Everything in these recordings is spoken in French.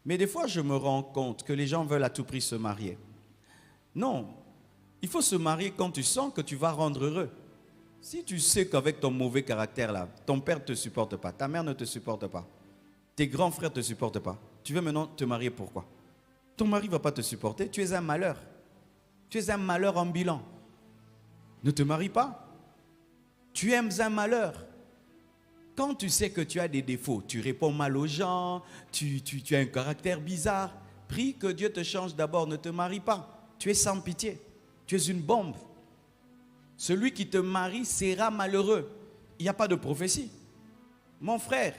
Mais des fois, je me rends compte que les gens veulent à tout prix se marier. Non, il faut se marier quand tu sens que tu vas rendre heureux. Si tu sais qu'avec ton mauvais caractère là, ton père ne te supporte pas, ta mère ne te supporte pas, tes grands frères ne te supportent pas, tu veux maintenant te marier pourquoi? Ton mari ne va pas te supporter, tu es un malheur. Tu es un malheur ambulant. Ne te marie pas. Tu aimes un malheur. Quand tu sais que tu as des défauts, tu réponds mal aux gens, tu as un caractère bizarre, prie que Dieu te change d'abord, ne te marie pas. Tu es sans pitié. Tu es une bombe. Celui qui te marie sera malheureux. Il n'y a pas de prophétie. Mon frère,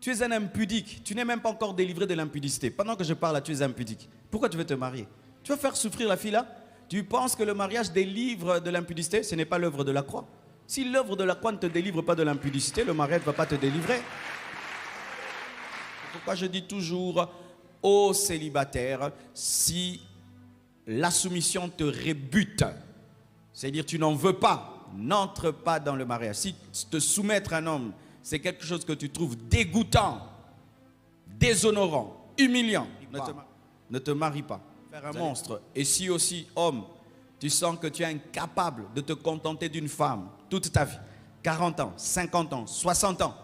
tu es un impudique. Tu n'es même pas encore délivré de l'impudicité. Pendant que je parle là, tu es impudique. Pourquoi tu veux te marier? Tu vas faire souffrir la fille là? Tu penses que le mariage délivre de l'impudicité? Ce n'est pas l'œuvre de la croix. Si l'œuvre de la croix ne te délivre pas de l'impudicité, le mariage ne va pas te délivrer. C'est pourquoi je dis toujours aux célibataires, si la soumission te rébute, c'est-à-dire tu n'en veux pas, n'entre pas dans le mariage. Si te soumettre à un homme, c'est quelque chose que tu trouves dégoûtant, déshonorant, humiliant, ne te marie pas. Faire un monstre. Et si aussi, homme, tu sens que tu es incapable de te contenter d'une femme toute ta vie, 40 ans, 50 ans, 60 ans,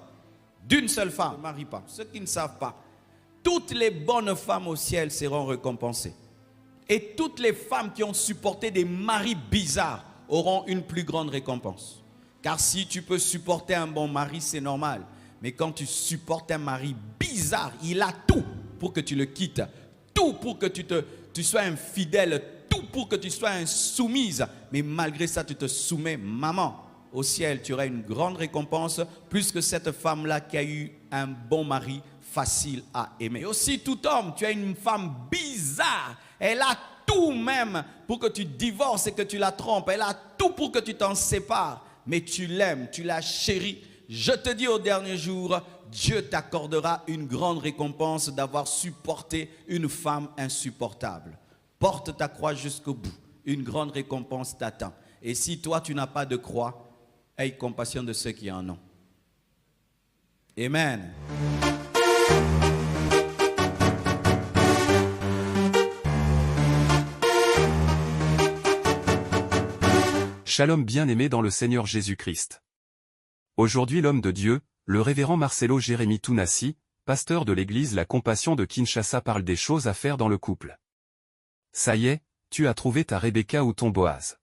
d'une seule femme, ne te marie pas. Ceux qui ne savent pas, toutes les bonnes femmes au ciel seront récompensées. Et toutes les femmes qui ont supporté des maris bizarres auront une plus grande récompense. Car si tu peux supporter un bon mari, c'est normal. Mais quand tu supportes un mari bizarre, il a tout pour que tu le quittes. Tout pour que tu sois infidèle. Tout pour que tu sois insoumise. Mais malgré ça, tu te soumets. Maman, au ciel, tu auras une grande récompense. Plus que cette femme-là qui a eu un bon mari facile à aimer. Et aussi tout homme, tu as une femme bizarre. Elle a tout même pour que tu divorces et que tu la trompes. Elle a tout pour que tu t'en sépares. Mais tu l'aimes, tu la chéris. Je te dis au dernier jour, Dieu t'accordera une grande récompense d'avoir supporté une femme insupportable. Porte ta croix jusqu'au bout. Une grande récompense t'attend. Et si toi tu n'as pas de croix, aie compassion de ceux qui en ont. Amen. Shalom bien-aimé dans le Seigneur Jésus-Christ. Aujourd'hui l'homme de Dieu, le révérend Marcelo Jérémy Tounassi, pasteur de l'église La Compassion de Kinshasa parle des choses à faire dans le couple. Ça y est, tu as trouvé ta Rebecca ou ton Boaz.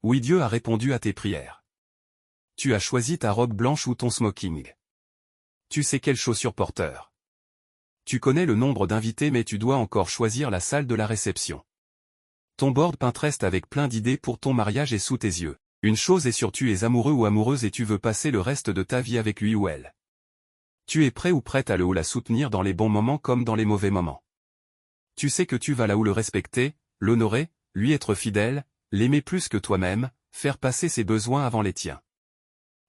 Oui, Dieu a répondu à tes prières. Tu as choisi ta robe blanche ou ton smoking. Tu sais quelle chaussure porteur. Tu connais le nombre d'invités mais tu dois encore choisir la salle de la réception. Ton board Pinterest avec plein d'idées pour ton mariage est sous tes yeux. Une chose est sûre, tu es amoureux ou amoureuse et tu veux passer le reste de ta vie avec lui ou elle. Tu es prêt ou prête à le ou la soutenir dans les bons moments comme dans les mauvais moments. Tu sais que tu vas là où le respecter, l'honorer, lui être fidèle, l'aimer plus que toi-même, faire passer ses besoins avant les tiens.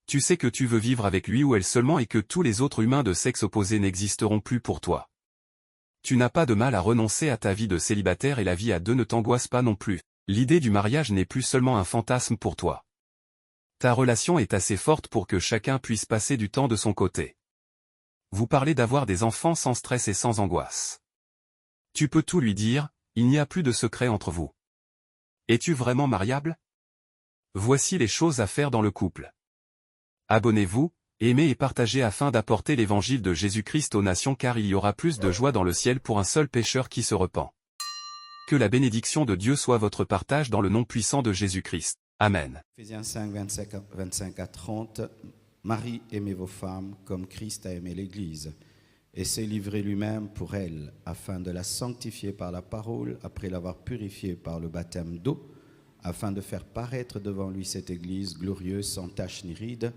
Tu sais que tu veux vivre avec lui ou elle seulement et que tous les autres humains de sexe opposé n'existeront plus pour toi. Tu n'as pas de mal à renoncer à ta vie de célibataire et la vie à deux ne t'angoisse pas non plus. L'idée du mariage n'est plus seulement un fantasme pour toi. Ta relation est assez forte pour que chacun puisse passer du temps de son côté. Vous parlez d'avoir des enfants sans stress et sans angoisse. Tu peux tout lui dire, il n'y a plus de secret entre vous. Es-tu vraiment mariable? Voici les choses à faire dans le couple. Abonnez-vous, aimez et partagez afin d'apporter l'évangile de Jésus-Christ aux nations car il y aura plus de joie dans le ciel pour un seul pécheur qui se repent. Que la bénédiction de Dieu soit votre partage dans le nom puissant de Jésus-Christ. Amen. Ephésiens 5, 25 à 30. Marie, aimez vos femmes comme Christ a aimé l'Église et s'est livré lui-même pour elle afin de la sanctifier par la parole après l'avoir purifiée par le baptême d'eau afin de faire paraître devant lui cette Église glorieuse sans tache ni ride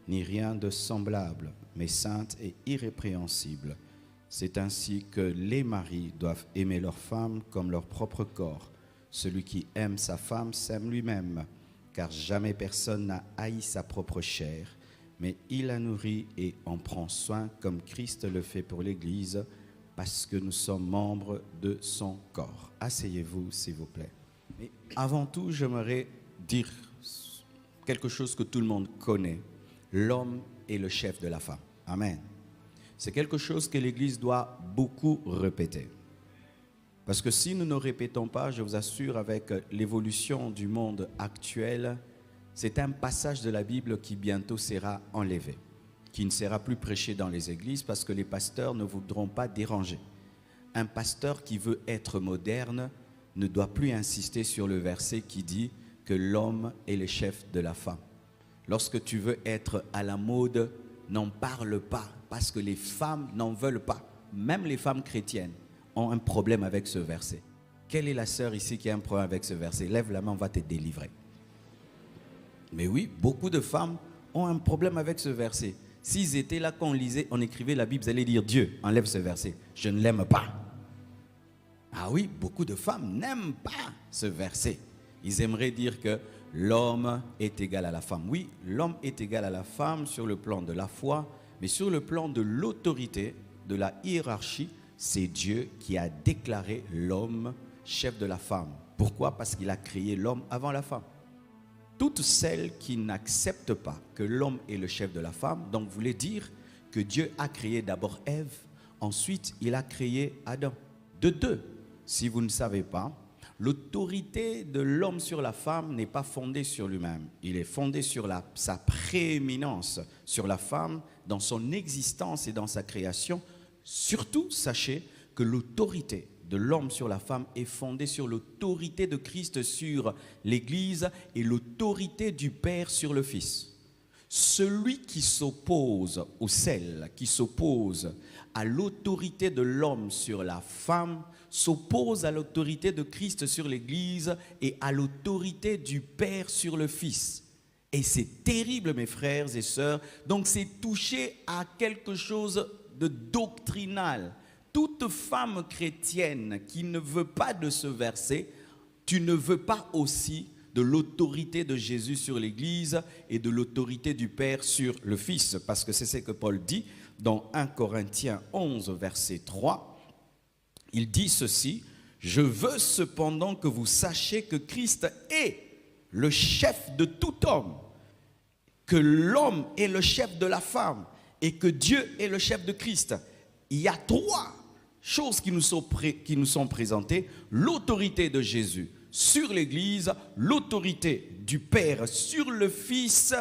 ni rien de semblable mais sainte et irrépréhensible. C'est ainsi que les maris doivent aimer leurs femmes comme leur propre corps. Celui qui aime sa femme s'aime lui-même, car jamais personne n'a haï sa propre chair, mais il la nourrit et en prend soin comme Christ le fait pour l'Église, parce que nous sommes membres de son corps. Asseyez-vous, s'il vous plaît. Mais avant tout, j'aimerais dire quelque chose que tout le monde connaît. L'homme est le chef de la femme. Amen. C'est quelque chose que l'Église doit beaucoup répéter. Parce que si nous ne répétons pas, je vous assure, avec l'évolution du monde actuel, c'est un passage de la Bible qui bientôt sera enlevé, qui ne sera plus prêché dans les églises parce que les pasteurs ne voudront pas déranger. Un pasteur qui veut être moderne ne doit plus insister sur le verset qui dit que l'homme est le chef de la femme. Lorsque tu veux être à la mode, n'en parle pas parce que les femmes n'en veulent pas. Même les femmes chrétiennes ont un problème avec ce verset. Quelle est la sœur ici qui a un problème avec ce verset? Lève la main, on va te délivrer. Mais oui, beaucoup de femmes ont un problème avec ce verset. S'ils étaient là quand on lisait, on écrivait la Bible, vous allez dire Dieu, enlève ce verset. Je ne l'aime pas. Ah oui, beaucoup de femmes n'aiment pas ce verset. Ils aimeraient dire que l'homme est égal à la femme. Oui, l'homme est égal à la femme sur le plan de la foi, mais sur le plan de l'autorité, de la hiérarchie, c'est Dieu qui a déclaré l'homme chef de la femme. Pourquoi? Parce qu'il a créé l'homme avant la femme. Toutes celles qui n'acceptent pas que l'homme est le chef de la femme, donc voulait dire que Dieu a créé d'abord Ève, ensuite il a créé Adam. De deux, si vous ne savez pas, l'autorité de l'homme sur la femme n'est pas fondée sur lui-même. Il est fondé sur sa prééminence sur la femme, dans son existence et dans sa création. Surtout, sachez que l'autorité de l'homme sur la femme est fondée sur l'autorité de Christ sur l'Église et l'autorité du Père sur le Fils. Celui qui s'oppose ou celle qui s'oppose à l'autorité de l'homme sur la femme s'oppose à l'autorité de Christ sur l'Église et à l'autorité du Père sur le Fils. Et c'est terrible, mes frères et sœurs. Donc c'est toucher à quelque chose de doctrinal. Toute femme chrétienne qui ne veut pas de ce verset, tu ne veux pas aussi de l'autorité de Jésus sur l'Église et de l'autorité du Père sur le Fils. Parce que c'est ce que Paul dit dans 1 Corinthiens 11, verset 3. Il dit ceci: « Je veux cependant que vous sachiez que Christ est le chef de tout homme, que l'homme est le chef de la femme et que Dieu est le chef de Christ. » Il y a trois choses qui nous sont présentées: l'autorité de Jésus sur l'Église, l'autorité du Père sur le Fils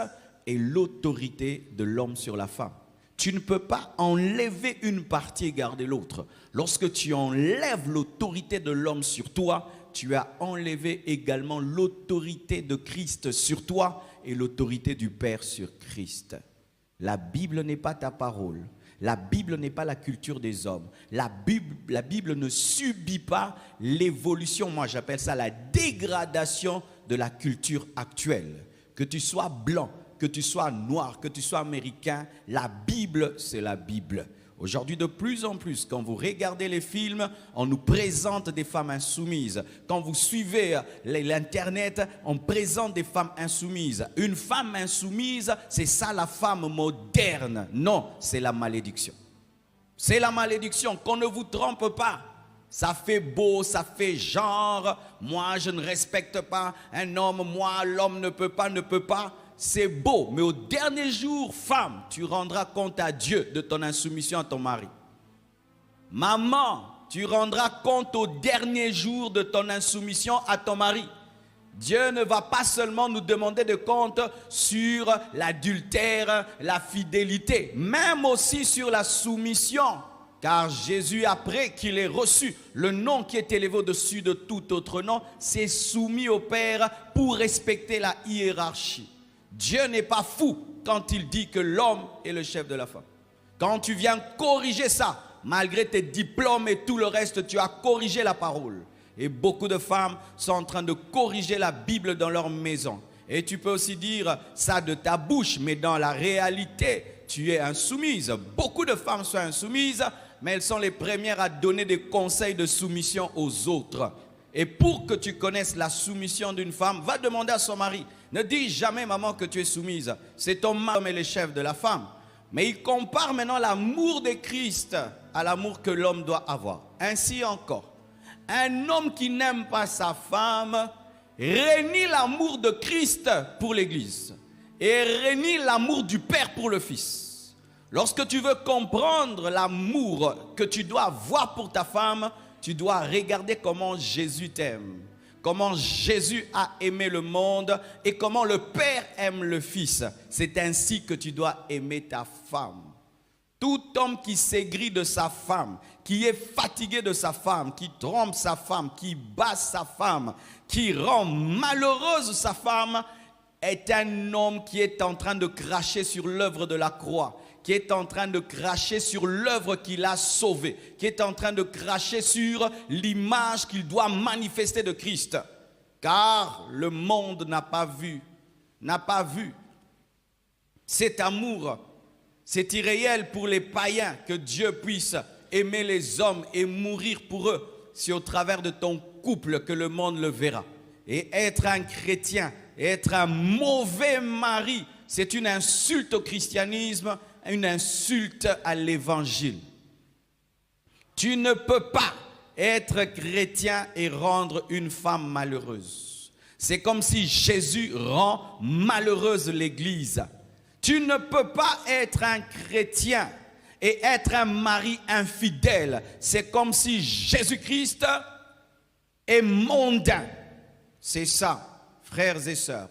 et l'autorité de l'homme sur la femme. Tu ne peux pas enlever une partie et garder l'autre. Lorsque tu enlèves l'autorité de l'homme sur toi, tu as enlevé également l'autorité de Christ sur toi et l'autorité du Père sur Christ. La Bible n'est pas ta parole. La Bible n'est pas la culture des hommes. La Bible ne subit pas l'évolution, moi j'appelle ça la dégradation de la culture actuelle. Que tu sois blanc, que tu sois noir, que tu sois américain, la Bible, c'est la Bible. Aujourd'hui, de plus en plus, quand vous regardez les films, on nous présente des femmes insoumises. Quand vous suivez l'Internet, on présente des femmes insoumises. Une femme insoumise, c'est ça la femme moderne. Non, c'est la malédiction. C'est la malédiction, qu'on ne vous trompe pas. Ça fait beau, ça fait genre. Moi, je ne respecte pas un homme. Moi, l'homme ne peut pas. C'est beau, mais au dernier jour, femme, tu rendras compte à Dieu de ton insoumission à ton mari. Maman, tu rendras compte au dernier jour de ton insoumission à ton mari. Dieu ne va pas seulement nous demander de compte sur l'adultère, la fidélité, même aussi sur la soumission. Car Jésus, après qu'il ait reçu le nom qui est élevé au-dessus de tout autre nom, s'est soumis au Père pour respecter la hiérarchie. Dieu n'est pas fou quand il dit que l'homme est le chef de la femme. Quand tu viens corriger ça, malgré tes diplômes et tout le reste, tu as corrigé la parole. Et beaucoup de femmes sont en train de corriger la Bible dans leur maison. Et tu peux aussi dire ça de ta bouche, mais dans la réalité, tu es insoumise. Beaucoup de femmes sont insoumises, mais elles sont les premières à donner des conseils de soumission aux autres. Et pour que tu connaisses la soumission d'une femme, va demander à son mari. Ne dis jamais, maman, que tu es soumise. C'est ton mari qui est le chef de la femme. Mais il compare maintenant l'amour de Christ à l'amour que l'homme doit avoir. Ainsi encore, un homme qui n'aime pas sa femme renie l'amour de Christ pour l'Église et renie l'amour du Père pour le Fils. Lorsque tu veux comprendre l'amour que tu dois avoir pour ta femme, tu dois regarder comment Jésus t'aime, comment Jésus a aimé le monde et comment le Père aime le Fils. C'est ainsi que tu dois aimer ta femme. Tout homme qui s'aigrit de sa femme, qui est fatigué de sa femme, qui trompe sa femme, qui bat sa femme, qui rend malheureuse sa femme, est un homme qui est en train de cracher sur l'œuvre de la croix, qui est en train de cracher sur l'œuvre qu'il a sauvée, qui est en train de cracher sur l'image qu'il doit manifester de Christ. Car le monde n'a pas vu cet amour. C'est irréel pour les païens que Dieu puisse aimer les hommes et mourir pour eux. C'est au travers de ton couple que le monde le verra. Et être un chrétien, être un mauvais mari, c'est une insulte au christianisme, une insulte à l'évangile. Tu ne peux pas être chrétien et rendre une femme malheureuse. C'est comme si Jésus rend malheureuse l'Église. Tu ne peux pas être un chrétien et être un mari infidèle. C'est comme si Jésus-Christ est mondain. C'est ça, frères et sœurs.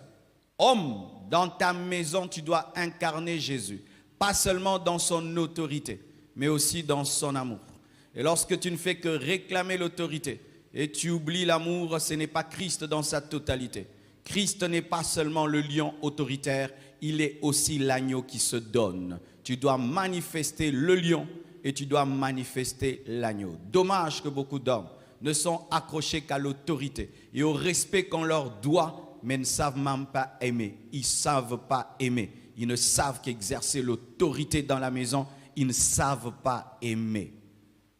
Homme, dans ta maison, tu dois incarner Jésus. Pas seulement dans son autorité, mais aussi dans son amour. Et lorsque tu ne fais que réclamer l'autorité et tu oublies l'amour, ce n'est pas Christ dans sa totalité. Christ n'est pas seulement le lion autoritaire, il est aussi l'agneau qui se donne. Tu dois manifester le lion et tu dois manifester l'agneau. Dommage que beaucoup d'hommes ne sont accrochés qu'à l'autorité et au respect qu'on leur doit, mais ne savent même pas aimer. Ils ne savent pas aimer. Ils ne savent qu'exercer l'autorité dans la maison. Ils ne savent pas aimer.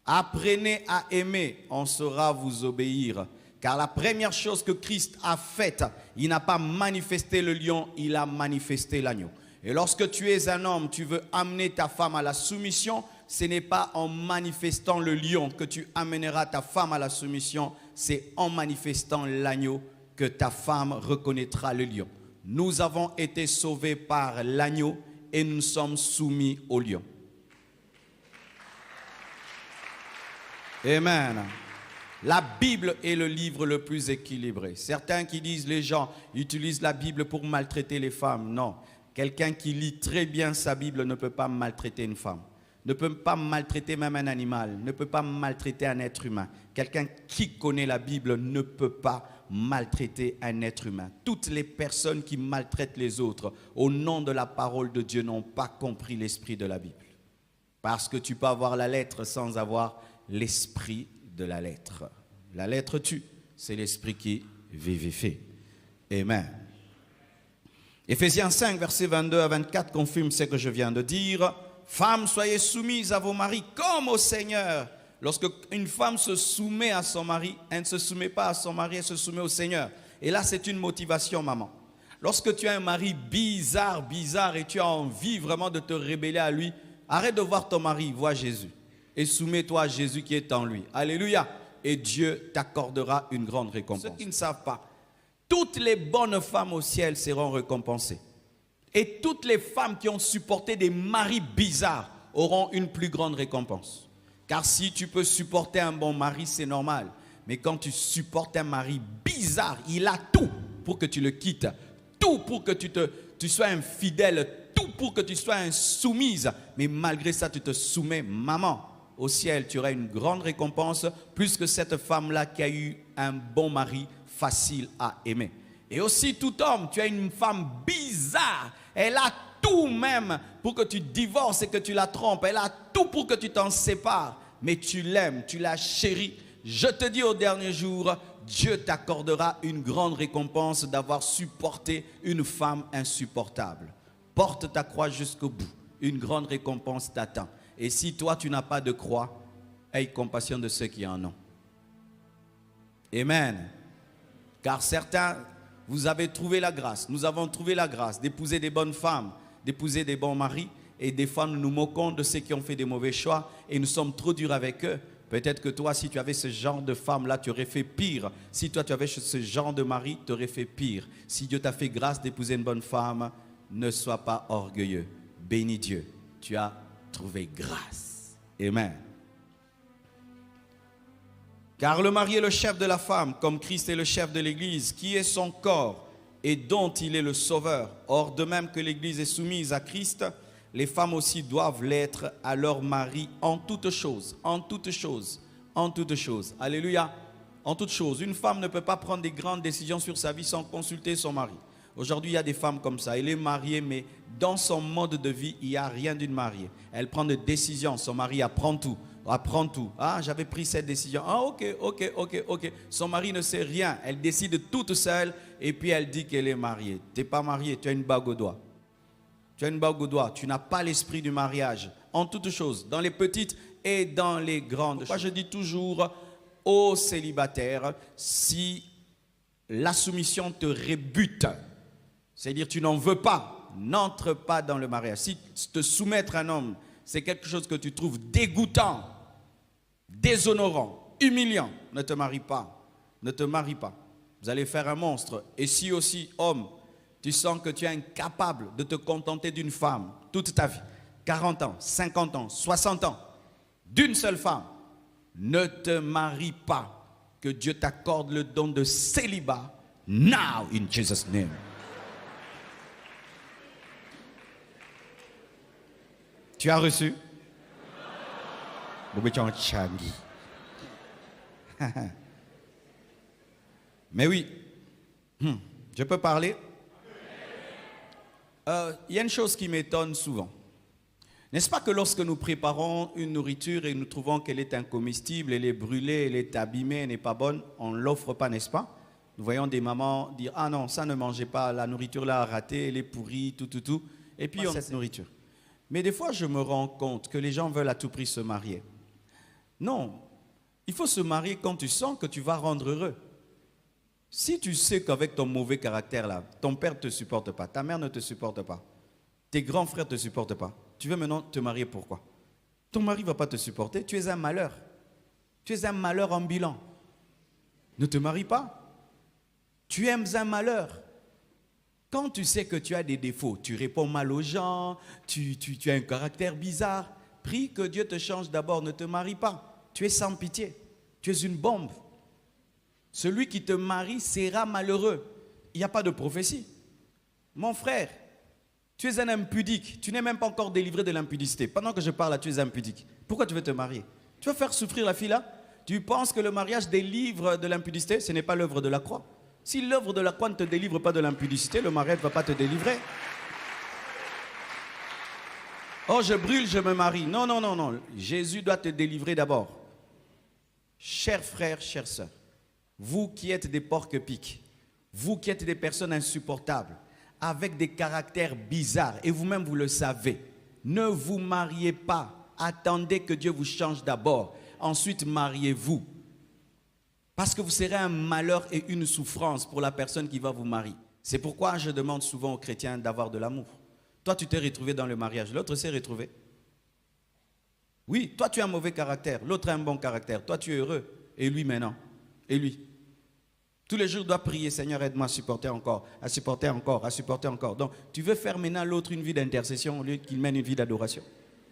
Apprenez à aimer, on saura vous obéir. Car la première chose que Christ a faite, il n'a pas manifesté le lion, il a manifesté l'agneau. Et lorsque tu es un homme, tu veux amener ta femme à la soumission, ce n'est pas en manifestant le lion que tu amèneras ta femme à la soumission, c'est en manifestant l'agneau que ta femme reconnaîtra le lion. Nous avons été sauvés par l'agneau et nous sommes soumis au lion. Amen. La Bible est le livre le plus équilibré. Certains qui disent les gens utilisent la Bible pour maltraiter les femmes. Non, quelqu'un qui lit très bien sa Bible ne peut pas maltraiter une femme. Ne peut pas maltraiter même un animal, ne peut pas maltraiter un être humain. Quelqu'un qui connaît la Bible ne peut pas maltraiter un être humain. Toutes les personnes qui maltraitent les autres au nom de la parole de Dieu n'ont pas compris l'esprit de la Bible. Parce que tu peux avoir la lettre sans avoir l'esprit de la lettre. La lettre tue, c'est l'esprit qui vivifie. Amen. Éphésiens 5, versets 22 à 24 confirme ce que je viens de dire. Femmes, soyez soumises à vos maris comme au Seigneur. Lorsque une femme se soumet à son mari, elle ne se soumet pas à son mari, elle se soumet au Seigneur. Et là, c'est une motivation, maman. Lorsque tu as un mari bizarre et tu as envie vraiment de te rebeller à lui, arrête de voir ton mari, vois Jésus. Et soumets-toi à Jésus qui est en lui. Alléluia. Et Dieu t'accordera une grande récompense. Ceux qui ne savent pas, toutes les bonnes femmes au ciel seront récompensées. Et toutes les femmes qui ont supporté des maris bizarres auront une plus grande récompense. Car si tu peux supporter un bon mari, c'est normal. Mais quand tu supportes un mari bizarre, il a tout pour que tu le quittes. Tout pour que tu sois infidèle. Tout pour que tu sois insoumise. Mais malgré ça, tu te soumets, maman. Au ciel, tu auras une grande récompense, plus que cette femme-là qui a eu un bon mari facile à aimer. Et aussi, tout homme, tu as une femme bizarre. Elle a tout même pour que tu divorces et que tu la trompes. Elle a tout pour que tu t'en sépares. Mais tu l'aimes, tu la chéris. Je te dis au dernier jour, Dieu t'accordera une grande récompense d'avoir supporté une femme insupportable. Porte ta croix jusqu'au bout. Une grande récompense t'attend. Et si toi, tu n'as pas de croix, aie compassion de ceux qui en ont. Amen. Car certains, vous avez trouvé la grâce. Nous avons trouvé la grâce d'épouser des bonnes femmes, d'épouser des bons maris. Et des fois, nous nous moquons de ceux qui ont fait des mauvais choix et nous sommes trop durs avec eux. Peut-être que toi, si tu avais ce genre de femme-là, tu aurais fait pire. Si toi, tu avais ce genre de mari, tu aurais fait pire. Si Dieu t'a fait grâce d'épouser une bonne femme, ne sois pas orgueilleux. Bénis Dieu. Tu as trouver grâce. Amen. Car le mari est le chef de la femme, comme Christ est le chef de l'Église, qui est son corps et dont il est le sauveur. Or, de même que l'Église est soumise à Christ, les femmes aussi doivent l'être à leur mari en toutes choses. En toutes choses. En toutes choses. Alléluia. En toutes choses. Une femme ne peut pas prendre des grandes décisions sur sa vie sans consulter son mari. Aujourd'hui, il y a des femmes comme ça. Elle est mariée, mais dans son mode de vie, il n'y a rien d'une mariée. Elle prend des décisions. Son mari apprend tout. Apprend tout. Ah, j'avais pris cette décision. Ah, ok. Son mari ne sait rien. Elle décide toute seule et puis elle dit qu'elle est mariée. Tu n'es pas mariée, tu as une bague au doigt. Tu as une bague au doigt. Tu n'as pas l'esprit du mariage. En toutes choses, dans les petites et dans les grandes. Moi, je dis toujours aux célibataires, si la soumission te rébute, c'est-à-dire tu n'en veux pas, n'entre pas dans le mariage. Si te soumettre à un homme, c'est quelque chose que tu trouves dégoûtant, déshonorant, humiliant, ne te marie pas. Ne te marie pas. Vous allez faire un monstre. Et si aussi, homme, tu sens que tu es incapable de te contenter d'une femme toute ta vie, 40 ans, 50 ans, 60 ans, d'une seule femme, ne te marie pas. Que Dieu t'accorde le don de célibat. Now, in Jesus' name. Tu as reçu? Mais oui, je peux parler? Il y a une chose qui m'étonne souvent. N'est-ce pas que lorsque nous préparons une nourriture et nous trouvons qu'elle est incomestible, elle est brûlée, elle est abîmée, elle n'est pas bonne, on ne l'offre pas, n'est-ce pas? Nous voyons des mamans dire « Ah non, ça ne mangez pas, la nourriture là a raté, elle est pourrie, tout. » Et puis on cette nourriture. Mais des fois, je me rends compte que les gens veulent à tout prix se marier. Non, il faut se marier quand tu sens que tu vas rendre heureux. Si tu sais qu'avec ton mauvais caractère là, ton père ne te supporte pas, ta mère ne te supporte pas, tes grands frères ne te supportent pas, tu veux maintenant te marier pourquoi? Ton mari ne va pas te supporter, tu es un malheur. Tu es un malheur ambulant. Ne te marie pas. Tu aimes un malheur. Quand tu sais que tu as des défauts, tu réponds mal aux gens, tu as un caractère bizarre, prie que Dieu te change d'abord, ne te marie pas. Tu es sans pitié, tu es une bombe. Celui qui te marie sera malheureux. Il n'y a pas de prophétie. Mon frère, tu es un impudique, tu n'es même pas encore délivré de l'impudicité. Pendant que je parle là, tu es impudique. Pourquoi tu veux te marier? Tu vas faire souffrir la fille là? Tu penses que le mariage délivre de l'impudicité? Ce n'est pas l'œuvre de la croix. Si l'œuvre de la croix ne te délivre pas de l'impudicité, le mariage ne va pas te délivrer. Oh, je brûle, je me marie. Non. Jésus doit te délivrer d'abord. Chers frères, chères sœurs, vous qui êtes des porcs-piques, vous qui êtes des personnes insupportables, avec des caractères bizarres, et vous-même vous le savez, ne vous mariez pas. Attendez que Dieu vous change d'abord. Ensuite, mariez-vous. Parce que vous serez un malheur et une souffrance pour la personne qui va vous marier. C'est pourquoi je demande souvent aux chrétiens d'avoir de l'amour. Toi, tu t'es retrouvé dans le mariage, l'autre s'est retrouvé. Oui, toi, tu as un mauvais caractère, l'autre a un bon caractère. Toi, tu es heureux. Et lui maintenant? Et lui? Tous les jours, il doit prier, Seigneur, aide-moi à supporter encore, à supporter encore, à supporter encore. Donc, tu veux faire maintenant l'autre une vie d'intercession au lieu qu'il mène une vie d'adoration.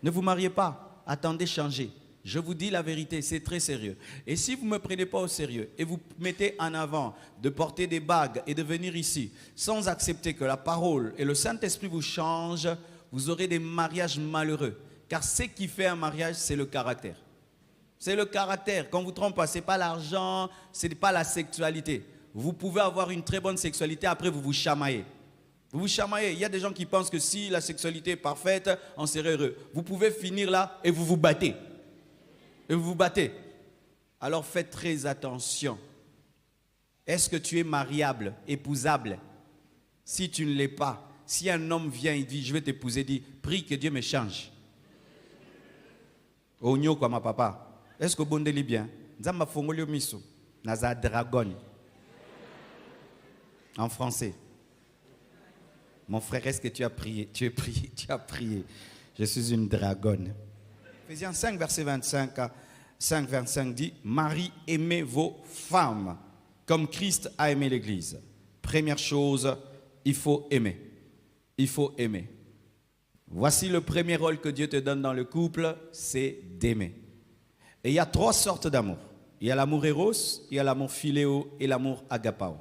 Ne vous mariez pas, attendez changer. Je vous dis la vérité, c'est très sérieux. Et si vous ne me prenez pas au sérieux et vous mettez en avant de porter des bagues et de venir ici sans accepter que la parole et le Saint-Esprit vous changent, vous aurez des mariages malheureux. Car ce qui fait un mariage, c'est le caractère. C'est le caractère. Quand vous trompez, ce n'est pas l'argent, ce n'est pas la sexualité. Vous pouvez avoir une très bonne sexualité, après vous vous chamaillez. Vous vous chamaillez. Il y a des gens qui pensent que si la sexualité est parfaite, on serait heureux. Vous pouvez finir là et vous vous battez. Et vous vous battez. Alors faites très attention. Est-ce que tu es mariable, épousable? Si tu ne l'es pas, si un homme vient et dit, je vais t'épouser, dis, prie que Dieu me change. Onyo quoi ma papa. Est-ce que bon est bien? Nzamba fongolio miso. Naza dragon. En français. Mon frère, est-ce que tu as prié? Tu as prié, tu as prié. Je suis une dragonne. Ephésiens 5, verset 25 à 5, 25 dit, Marie, aimez vos femmes comme Christ a aimé l'Église. Première chose, il faut aimer. Il faut aimer. Voici le premier rôle que Dieu te donne dans le couple, c'est d'aimer. Et il y a 3 sortes d'amour. Il y a l'amour éros, il y a l'amour philéo et l'amour agapao.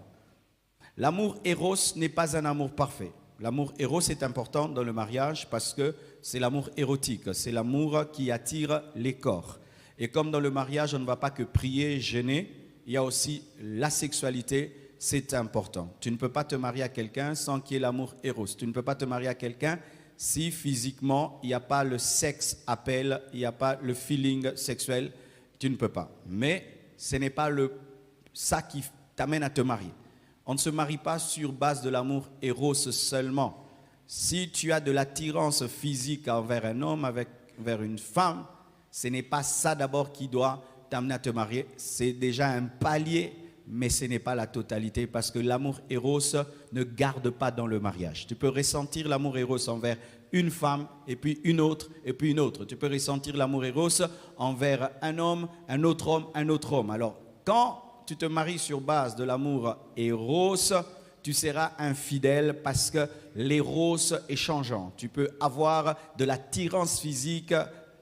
L'amour éros n'est pas un amour parfait. L'amour éros est important dans le mariage parce que c'est l'amour érotique, c'est l'amour qui attire les corps. Et comme dans le mariage, on ne va pas que prier, gêner, il y a aussi la sexualité, c'est important. Tu ne peux pas te marier à quelqu'un sans qu'il y ait l'amour éros. Tu ne peux pas te marier à quelqu'un si physiquement, il n'y a pas le sexe appel, il n'y a pas le feeling sexuel, tu ne peux pas. Mais ce n'est pas ça qui t'amène à te marier. On ne se marie pas sur base de l'amour éros seulement. Si tu as de l'attirance physique envers un homme, vers une femme, ce n'est pas ça d'abord qui doit t'amener à te marier. C'est déjà un palier, mais ce n'est pas la totalité parce que l'amour éros ne garde pas dans le mariage. Tu peux ressentir l'amour éros envers une femme et puis une autre et puis une autre. Tu peux ressentir l'amour éros envers un homme, un autre homme, un autre homme. Alors, quand tu te maries sur base de l'amour éros, tu seras infidèle parce que l'éros est changeant. Tu peux avoir de l'attirance physique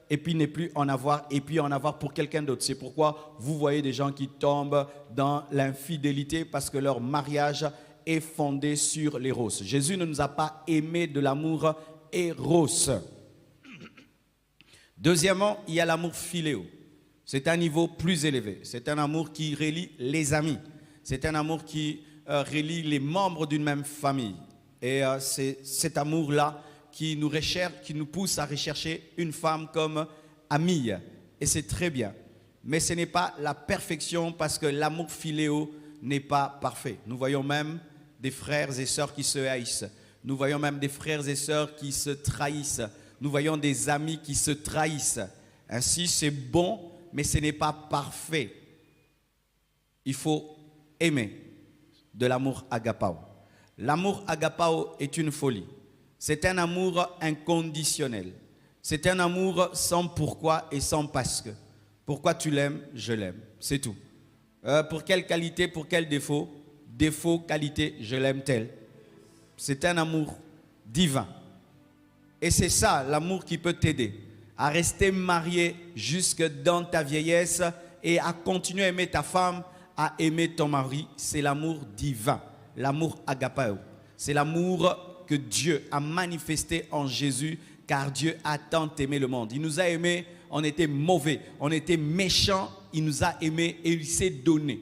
et puis ne plus en avoir, et puis en avoir pour quelqu'un d'autre. C'est pourquoi vous voyez des gens qui tombent dans l'infidélité parce que leur mariage est fondé sur l'éros. Jésus ne nous a pas aimés de l'amour éros. Deuxièmement, il y a l'amour philéo. C'est un niveau plus élevé. C'est un amour qui relie les amis. C'est un amour qui relie les membres d'une même famille. Et c'est cet amour-là qui nous pousse à rechercher une femme comme amie. Et c'est très bien. Mais ce n'est pas la perfection parce que l'amour philéo n'est pas parfait. Nous voyons même des frères et sœurs qui se haïssent. Nous voyons même des frères et sœurs qui se trahissent. Nous voyons des amis qui se trahissent. Ainsi, c'est bon, mais ce n'est pas parfait. Il faut aimer de l'amour agapao. L'amour agapao est une folie. C'est un amour inconditionnel. C'est un amour sans pourquoi et sans parce que. Pourquoi tu l'aimes, je l'aime. C'est tout. Pour quelle qualité, pour quel défaut? Défaut, qualité, je l'aime tel. C'est un amour divin. Et c'est ça, l'amour qui peut t'aider à rester marié jusque dans ta vieillesse et à continuer à aimer ta femme, à aimer ton mari. C'est l'amour divin, l'amour agapao. C'est l'amour que Dieu a manifesté en Jésus, car Dieu a tant aimé le monde. Il nous a aimés, on était mauvais, on était méchants, il nous a aimés et il s'est donné.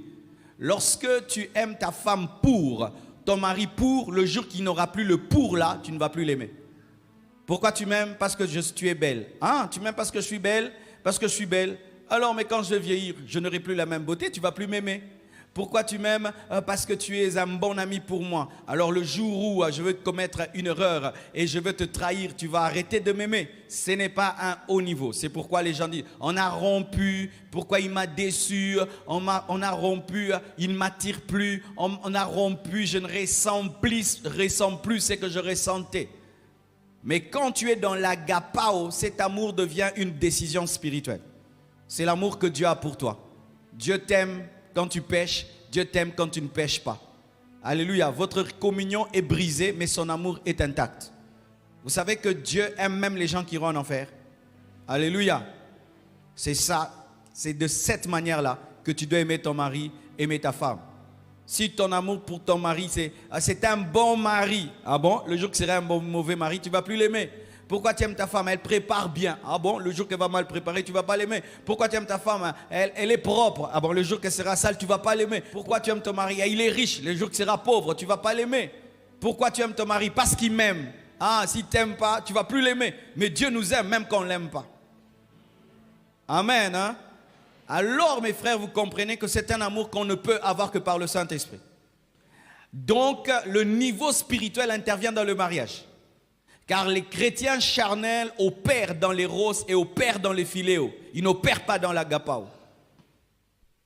Lorsque tu aimes ta femme pour, ton mari pour, le jour qu'il n'aura plus le pour là, tu ne vas plus l'aimer. Pourquoi tu m'aimes? Parce que tu es belle. Ah, tu m'aimes parce que je suis belle? Parce que je suis belle. Alors, mais quand je vais vieillir, je n'aurai plus la même beauté, tu ne vas plus m'aimer. Pourquoi tu m'aimes? Parce que tu es un bon ami pour moi. Alors le jour où je veux commettre une erreur et je veux te trahir, tu vas arrêter de m'aimer. Ce n'est pas un haut niveau. C'est pourquoi les gens disent, on a rompu, pourquoi il m'a déçu, on a rompu, il ne m'attire plus, on a rompu, je ne ressens plus ce que je ressentais. Mais quand tu es dans l'agapao, cet amour devient une décision spirituelle. C'est l'amour que Dieu a pour toi. Dieu t'aime quand tu pêches, Dieu t'aime quand tu ne pêches pas. Alléluia, votre communion est brisée, mais son amour est intact. Vous savez que Dieu aime même les gens qui iront en enfer. Alléluia. C'est ça, c'est de cette manière-là que tu dois aimer ton mari, aimer ta femme. Si ton amour pour ton mari, c'est un bon mari. Ah bon, le jour que sera un mauvais mari, tu ne vas plus l'aimer. Pourquoi tu aimes ta femme? Elle prépare bien. Ah bon, le jour qu'elle va mal préparer, tu ne vas pas l'aimer. Pourquoi tu aimes ta femme? Elle est propre. Ah bon, le jour qu'elle sera sale, tu ne vas pas l'aimer. Pourquoi tu aimes ton mari? Il est riche. Le jour qu'il sera pauvre, tu ne vas pas l'aimer. Pourquoi tu aimes ton mari? Parce qu'il m'aime. Ah, s'il ne t'aime pas, tu ne vas plus l'aimer. Mais Dieu nous aime même quand on ne l'aime pas. Amen. Hein? Alors, mes frères, vous comprenez que c'est un amour qu'on ne peut avoir que par le Saint-Esprit. Donc, le niveau spirituel intervient dans le mariage. Car les chrétiens charnels opèrent dans les roses et opèrent dans les philéos. Ils n'opèrent pas dans l'agapao.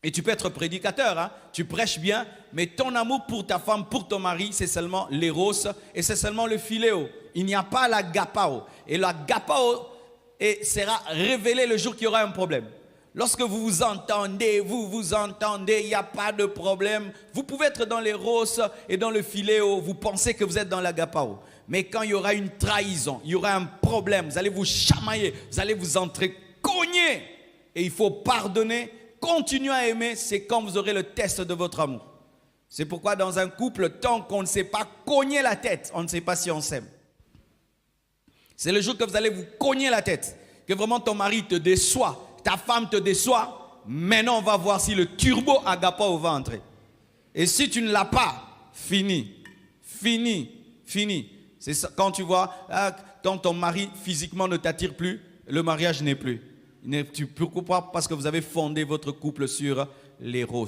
Et tu peux être prédicateur, hein? Tu prêches bien, mais ton amour pour ta femme, pour ton mari, c'est seulement les roses et c'est seulement le philéo. Il n'y a pas l'agapao. Et l'agapao sera révélé le jour qu'il y aura un problème. Lorsque vous vous entendez, il n'y a pas de problème. Vous pouvez être dans les roses et dans le philéo, vous pensez que vous êtes dans l'agapao. Mais quand il y aura une trahison, il y aura un problème, vous allez vous chamailler, vous allez vous entrecogner. Et il faut pardonner, continuer à aimer, c'est quand vous aurez le test de votre amour. C'est pourquoi dans un couple, tant qu'on ne sait pas cogner la tête, on ne sait pas si on s'aime. C'est le jour que vous allez vous cogner la tête, que vraiment ton mari te déçoit, ta femme te déçoit. Maintenant, on va voir si le turbo agapao va entrer. Et si tu ne l'as pas, fini. C'est ça, quand tu vois, quand ton mari physiquement ne t'attire plus, le mariage n'est plus. Pourquoi? Parce que vous avez fondé votre couple sur l'éros.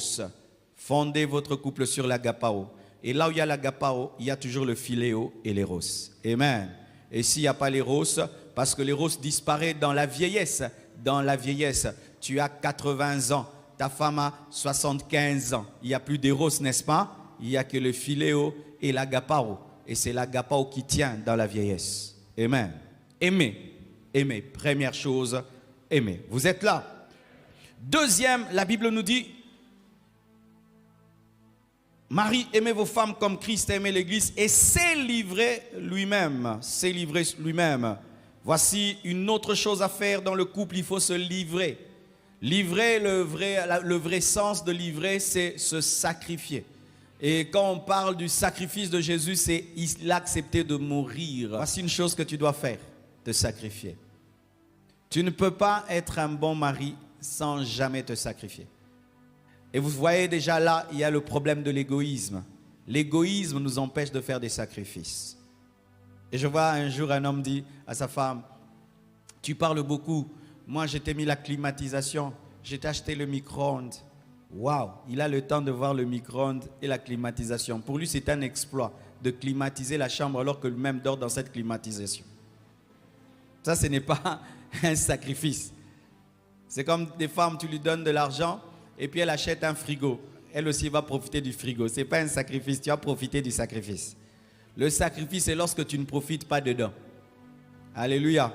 Fondez votre couple sur l'agapao. Et là où il y a l'agapao, il y a toujours le philéo et l'éros. Amen. Et s'il n'y a pas l'éros, parce que l'éros disparaît dans la vieillesse. Dans la vieillesse, tu as 80 ans, ta femme a 75 ans. Il n'y a plus d'éros, n'est-ce pas? Il n'y a que le philéo et l'agapao. Et c'est l'agapao qui tient dans la vieillesse. Amen. Aimer. Première chose, aimer. Vous êtes là. Deuxième, la Bible nous dit, Marie, aimez vos femmes comme Christ a aimé l'Église et s'est livré lui-même. S'est livré lui-même. Voici une autre chose à faire dans le couple, il faut se livrer. Livrer, le vrai sens de livrer, c'est se sacrifier. Et quand on parle du sacrifice de Jésus, c'est il a accepté de mourir. Voici une chose que tu dois faire, te sacrifier. Tu ne peux pas être un bon mari sans jamais te sacrifier. Et vous voyez déjà là, il y a le problème de l'égoïsme. L'égoïsme nous empêche de faire des sacrifices. Et je vois un jour un homme dit à sa femme, tu parles beaucoup, moi je t'ai mis la climatisation, je t'ai acheté le micro-ondes. Waouh, il a le temps de voir le micro-ondes et la climatisation. Pour lui, c'est un exploit de climatiser la chambre alors que lui-même dort dans cette climatisation. Ça, ce n'est pas un sacrifice. C'est comme des femmes, tu lui donnes de l'argent et puis elle achète un frigo. Elle aussi va profiter du frigo. Ce n'est pas un sacrifice, tu vas profiter du sacrifice. Le sacrifice, c'est lorsque tu ne profites pas dedans. Alléluia.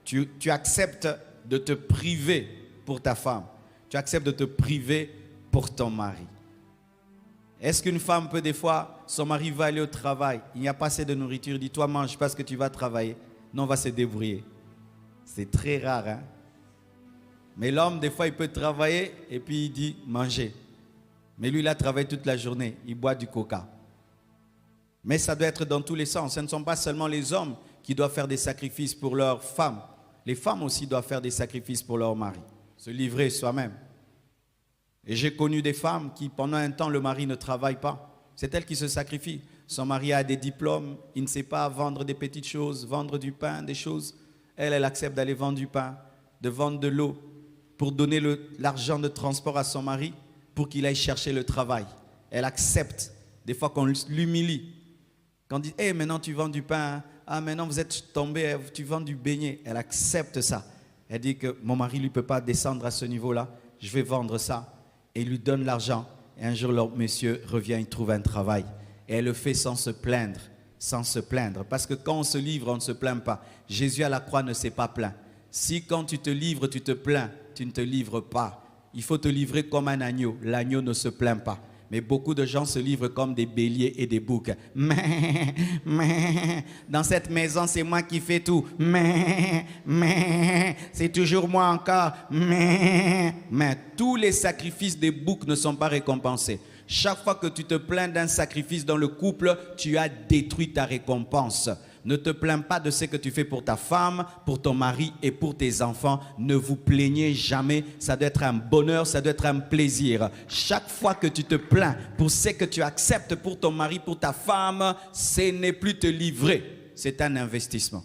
Tu acceptes de te priver pour ta femme. Tu acceptes de te priver pour ton mari. Est-ce qu'une femme peut des fois, son mari va aller au travail, il n'y a pas assez de nourriture, dit toi mange parce que tu vas travailler. Non, on va se débrouiller. C'est très rare, hein? Mais l'homme, des fois, il peut travailler et puis il dit manger. Mais lui, il a travaillé toute la journée, il boit du coca. Mais ça doit être dans tous les sens. Ce ne sont pas seulement les hommes qui doivent faire des sacrifices pour leurs femmes. Les femmes aussi doivent faire des sacrifices pour leur mari. Se livrer soi-même. Et j'ai connu des femmes qui, pendant un temps, le mari ne travaille pas. C'est elle qui se sacrifie. Son mari a des diplômes, il ne sait pas vendre des petites choses, vendre du pain, des choses. Elle accepte d'aller vendre du pain, de vendre de l'eau, pour donner l'argent de transport à son mari, pour qu'il aille chercher le travail. Elle accepte, des fois qu'on l'humilie. Quand on dit, hey, maintenant tu vends du pain, hein? Ah, maintenant vous êtes tombé, tu vends du beignet. Elle accepte ça. Elle dit que mon mari ne peut pas descendre à ce niveau-là, je vais vendre ça. Et il lui donne l'argent. Et un jour, le monsieur revient, il trouve un travail. Et elle le fait sans se plaindre. Sans se plaindre. Parce que quand on se livre, on ne se plaint pas. Jésus à la croix ne s'est pas plaint. Si quand tu te livres, tu te plains, tu ne te livres pas. Il faut te livrer comme un agneau. L'agneau ne se plaint pas. Mais beaucoup de gens se livrent comme des béliers et des boucs. Mais, dans cette maison, c'est moi qui fais tout. Mais, c'est toujours moi encore. Mais, tous les sacrifices des boucs ne sont pas récompensés. Chaque fois que tu te plains d'un sacrifice dans le couple, tu as détruit ta récompense. Ne te plains pas de ce que tu fais pour ta femme, pour ton mari et pour tes enfants. Ne vous plaignez jamais. Ça doit être un bonheur, ça doit être un plaisir. Chaque fois que tu te plains pour ce que tu acceptes pour ton mari, pour ta femme, ce n'est plus te livrer. C'est un investissement.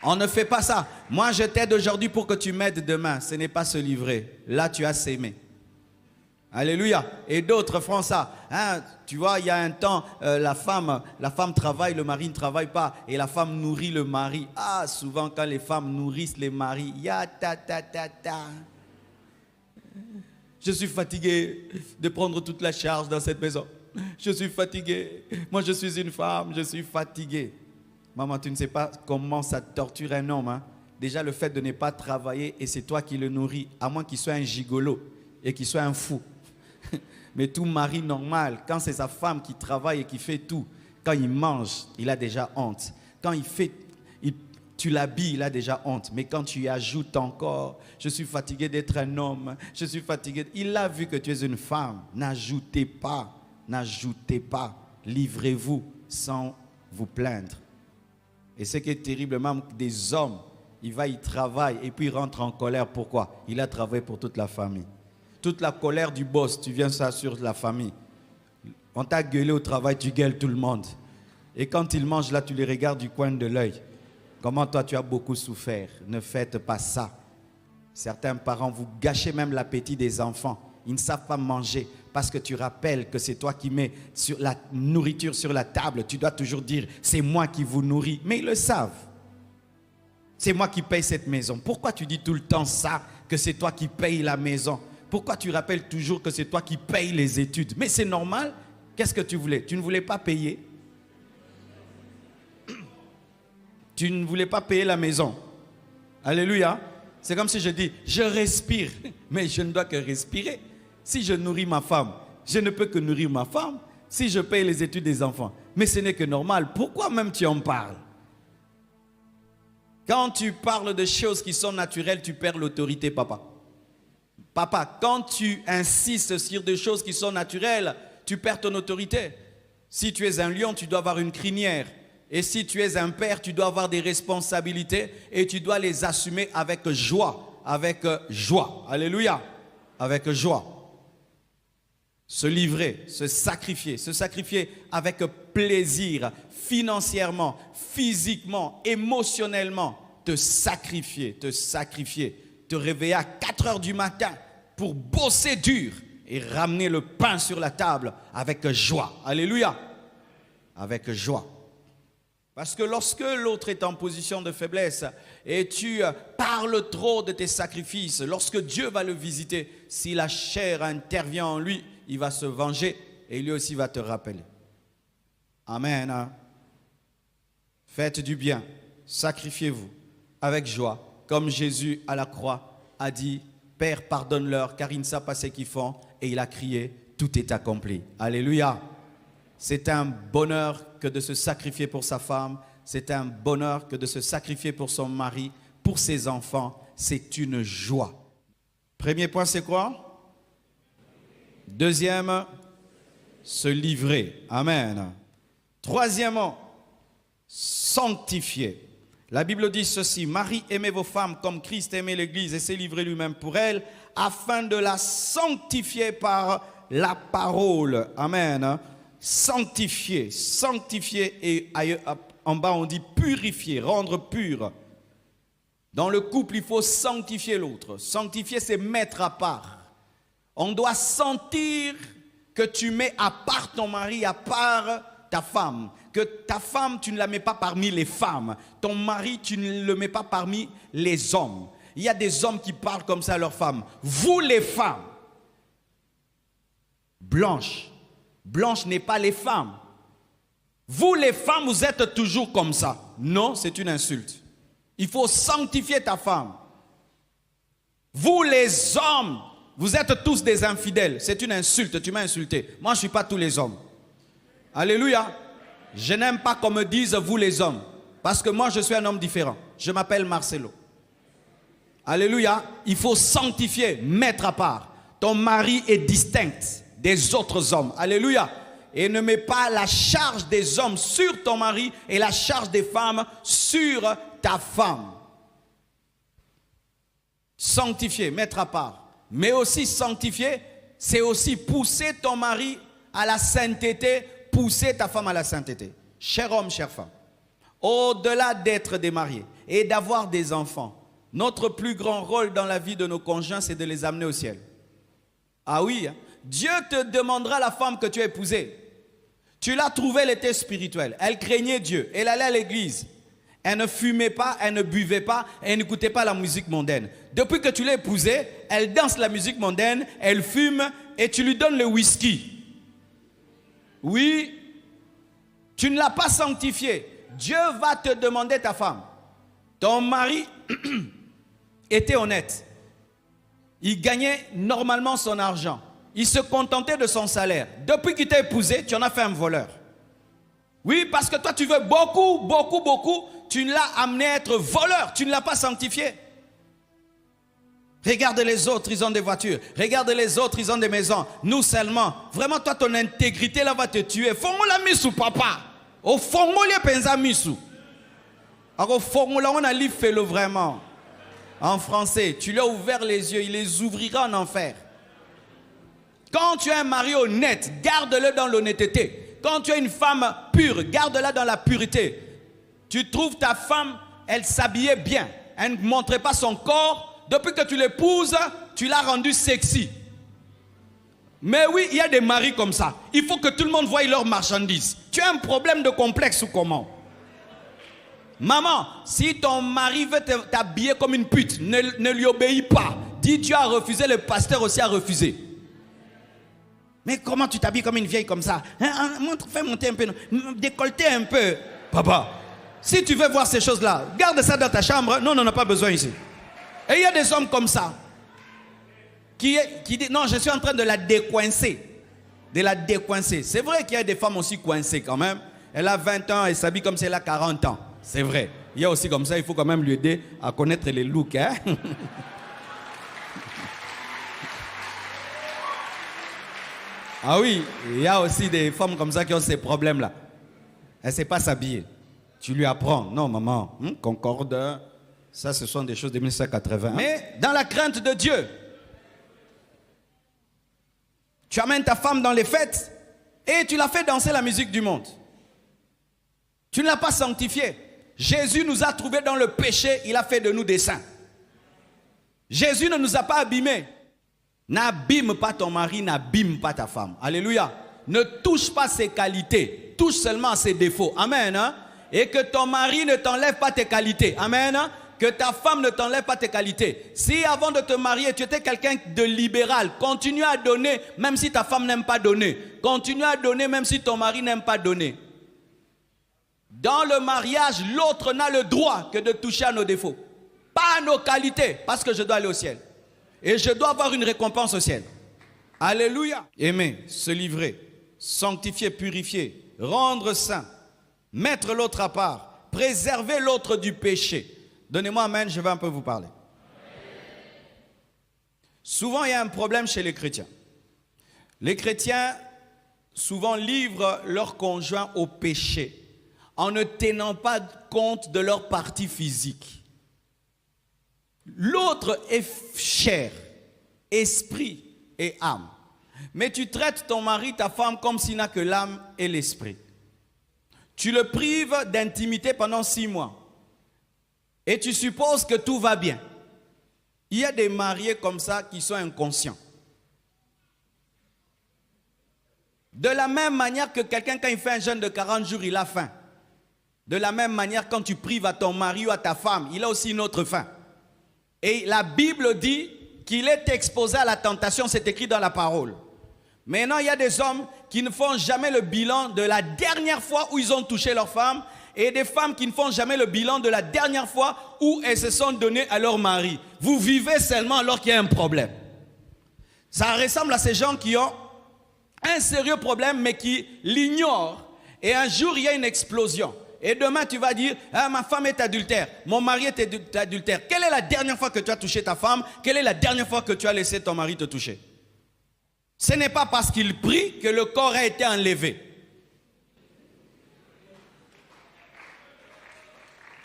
On ne fait pas ça. Moi, je t'aide aujourd'hui pour que tu m'aides demain. Ce n'est pas se livrer. Là, tu as s'aimer. Alléluia. Et d'autres font ça. Hein, tu vois, il y a un temps, la femme travaille, le mari ne travaille pas. Et la femme nourrit le mari. Ah, souvent quand les femmes nourrissent les maris, je suis fatigué de prendre toute la charge dans cette maison. Je suis fatigué. Moi, je suis une femme, je suis fatigué. Maman, tu ne sais pas comment ça torture un homme. Hein? Déjà, le fait de ne pas travailler et c'est toi qui le nourris, à moins qu'il soit un gigolo et qu'il soit un fou. Mais tout mari normal, quand c'est sa femme qui travaille et qui fait tout, quand il mange, il a déjà honte. Quand tu l'habilles, il a déjà honte. Mais quand tu y ajoutes encore, je suis fatigué d'être un homme, je suis fatigué. Il a vu que tu es une femme. N'ajoutez pas, livrez-vous sans vous plaindre. Et ce qui est terrible, même des hommes, il travaille et puis il rentre en colère. Pourquoi? Il a travaillé pour toute la famille. Toute la colère du boss, tu viens ça sur la famille. On t'a gueulé au travail, tu gueules tout le monde. Et quand ils mangent là, tu les regardes du coin de l'œil. Comment toi tu as beaucoup souffert? Ne faites pas ça. Certains parents, vous gâchez même l'appétit des enfants. Ils ne savent pas manger parce que tu rappelles que c'est toi qui mets la nourriture sur la table. Tu dois toujours dire, c'est moi qui vous nourris. Mais ils le savent. C'est moi qui paye cette maison. Pourquoi tu dis tout le temps ça, que c'est toi qui paye la maison? Pourquoi tu rappelles toujours que c'est toi qui paye les études? Mais c'est normal. Qu'est-ce que tu voulais? Tu ne voulais pas payer? Tu ne voulais pas payer la maison. Alléluia. C'est comme si je dis, je respire, mais je ne dois que respirer. Si je nourris ma femme, je ne peux que nourrir ma femme. Si je paye les études des enfants, mais ce n'est que normal. Pourquoi même tu en parles? Quand tu parles de choses qui sont naturelles, tu perds l'autorité, papa. Papa, quand tu insistes sur des choses qui sont naturelles, tu perds ton autorité. Si tu es un lion, tu dois avoir une crinière. Et si tu es un père, tu dois avoir des responsabilités et tu dois les assumer avec joie. Avec joie. Alléluia. Avec joie. Se livrer, se sacrifier avec plaisir, financièrement, physiquement, émotionnellement. Te sacrifier, te réveiller à 4 heures du matin pour bosser dur et ramener le pain sur la table avec joie. Alléluia. Avec joie. Parce que lorsque l'autre est en position de faiblesse et tu parles trop de tes sacrifices, lorsque Dieu va le visiter, si la chair intervient en lui, il va se venger et lui aussi va te rappeler. Amen. Faites du bien, sacrifiez-vous avec joie, comme Jésus à la croix a dit, Père, pardonne-leur car ils ne savent pas ce qu'ils font, et il a crié, tout est accompli. Alléluia. C'est un bonheur que de se sacrifier pour sa femme. C'est un bonheur que de se sacrifier pour son mari, pour ses enfants. C'est une joie. Premier point, c'est quoi? Deuxième, se livrer. Amen. Troisièmement, sanctifier. La Bible dit ceci, Marie, aimez vos femmes comme Christ aimait l'Église et s'est livré lui-même pour elle, afin de la sanctifier par la parole. Amen. Sanctifier et en bas on dit purifier, rendre pur. Dans le couple, il faut sanctifier l'autre. Sanctifier, c'est mettre à part. On doit sentir que tu mets à part ton mari, à part ta femme. Que ta femme, tu ne la mets pas parmi les femmes. Ton mari, tu ne le mets pas parmi les hommes. Il y a des hommes qui parlent comme ça à leurs femmes. Vous les femmes, blanches n'est pas les femmes. Vous les femmes, vous êtes toujours comme ça. Non, c'est une insulte. Il faut sanctifier ta femme. Vous les hommes, vous êtes tous des infidèles. C'est une insulte, tu m'as insulté. Moi, je ne suis pas tous les hommes. Alléluia. Je n'aime pas qu'on me dise vous les hommes. Parce que moi, je suis un homme différent. Je m'appelle Marcelo. Alléluia. Il faut sanctifier, mettre à part. Ton mari est distinct des autres hommes. Alléluia. Et ne mets pas la charge des hommes sur ton mari et la charge des femmes sur ta femme. Sanctifier, mettre à part. Mais aussi sanctifier, c'est aussi pousser ton mari à la sainteté, pousser ta femme à la sainteté. Cher homme, chère femme, au-delà d'être des mariés et d'avoir des enfants, notre plus grand rôle dans la vie de nos conjoints, c'est de les amener au ciel. Ah oui, Dieu te demandera la femme que tu as épousée. Tu l'as trouvée, elle était spirituelle. Elle craignait Dieu. Elle allait à l'église. Elle ne fumait pas, elle ne buvait pas, elle n'écoutait pas la musique mondaine. Depuis que tu l'as épousée, elle danse la musique mondaine, elle fume et tu lui donnes le whisky. Oui, tu ne l'as pas sanctifiée. Dieu va te demander ta femme. Ton mari était honnête. Il gagnait normalement son argent. il se contentait de son salaire. Depuis qu'il t'a épousé, tu en as fait un voleur. Oui, parce que toi, tu veux beaucoup. Tu l'as amené à être voleur. Tu ne l'as pas sanctifié. Regarde les autres, ils ont des voitures. Regarde les autres, ils ont des maisons. Nous seulement. Vraiment, toi, ton intégrité là va te tuer. Fongola misu, papa. Au fongola penza misu. Alors, fongola, on a lu fait-le vraiment. En français, tu lui as ouvert les yeux, il les ouvrira en enfer. Quand tu as un mari honnête, garde-le dans l'honnêteté. Quand tu as une femme pure, garde-la dans la pureté. Tu trouves ta femme, elle s'habillait bien. Elle ne montrait pas son corps. Depuis que tu l'épouses, tu l'as rendue sexy. Mais oui, il y a des maris comme ça. Il faut que tout le monde voie leurs marchandises. Tu as un problème de complexe ou comment? Maman, si ton mari veut t'habiller comme une pute, ne lui obéis pas. Dis tu as refusé, le pasteur aussi a refusé. Mais comment tu t'habilles comme une vieille comme ça? Fais monter un peu, décolleter un peu. Papa, si tu veux voir ces choses-là, garde ça dans ta chambre. Non, on n'en a pas besoin ici. Et il y a des hommes comme ça qui disent, non, je suis en train de la décoincer. De la décoincer. C'est vrai qu'il y a des femmes aussi coincées quand même. Elle a 20 ans, elle s'habille comme si elle a 40 ans. C'est vrai. Il y a aussi comme ça, il faut quand même lui aider à connaître les looks. Hein? Ah oui, il y a aussi des femmes comme ça qui ont ces problèmes-là. Elle ne sait pas s'habiller. Tu lui apprends. Non, maman, concorde. Ça, ce sont des choses de 1980. Mais dans la crainte de Dieu, tu amènes ta femme dans les fêtes et tu la fais danser la musique du monde. Tu ne l'as pas sanctifiée. Jésus nous a trouvés dans le péché, il a fait de nous des saints. Jésus ne nous a pas abîmés. N'abîme pas ton mari, n'abîme pas ta femme. Alléluia. Ne touche pas ses qualités, touche seulement ses défauts. Amen. Hein? Et que ton mari ne t'enlève pas tes qualités. Amen. Hein? Que ta femme ne t'enlève pas tes qualités. Si avant de te marier, tu étais quelqu'un de libéral, continue à donner même si ta femme n'aime pas donner. Continue à donner même si ton mari n'aime pas donner. Dans le mariage, l'autre n'a le droit que de toucher à nos défauts. Pas à nos qualités, parce que je dois aller au ciel. Et je dois avoir une récompense au ciel. Alléluia. Aimer, se livrer, sanctifier, purifier, rendre saint, mettre l'autre à part, préserver l'autre du péché. Donnez-moi amen, je vais un peu vous parler. Souvent, il y a un problème chez les chrétiens. Les chrétiens, souvent, livrent leurs conjoints au péché en ne tenant pas compte de leur partie physique. L'autre est chair, esprit et âme. Mais tu traites ton mari, ta femme, comme s'il n'a que l'âme et l'esprit. Tu le prives d'intimité pendant 6 mois. Et tu supposes que tout va bien. Il y a des mariés comme ça qui sont inconscients. De la même manière que quelqu'un, quand il fait un jeûne de 40 jours, il a faim. De la même manière, quand tu prives à ton mari ou à ta femme, il a aussi une autre faim. Et la Bible dit qu'il est exposé à la tentation, c'est écrit dans la parole. Maintenant, il y a des hommes qui ne font jamais le bilan de la dernière fois où ils ont touché leur femme et des femmes qui ne font jamais le bilan de la dernière fois où elles se sont données à leur mari. Vous vivez seulement alors qu'il y a un problème. Ça ressemble à ces gens qui ont un sérieux problème mais qui l'ignorent. Et un jour, il y a une explosion. Et demain, tu vas dire, ah, ma femme est adultère, mon mari est adultère. Quelle est la dernière fois que tu as touché ta femme? Quelle est la dernière fois que tu as laissé ton mari te toucher? Ce n'est pas parce qu'il prie que le corps a été enlevé.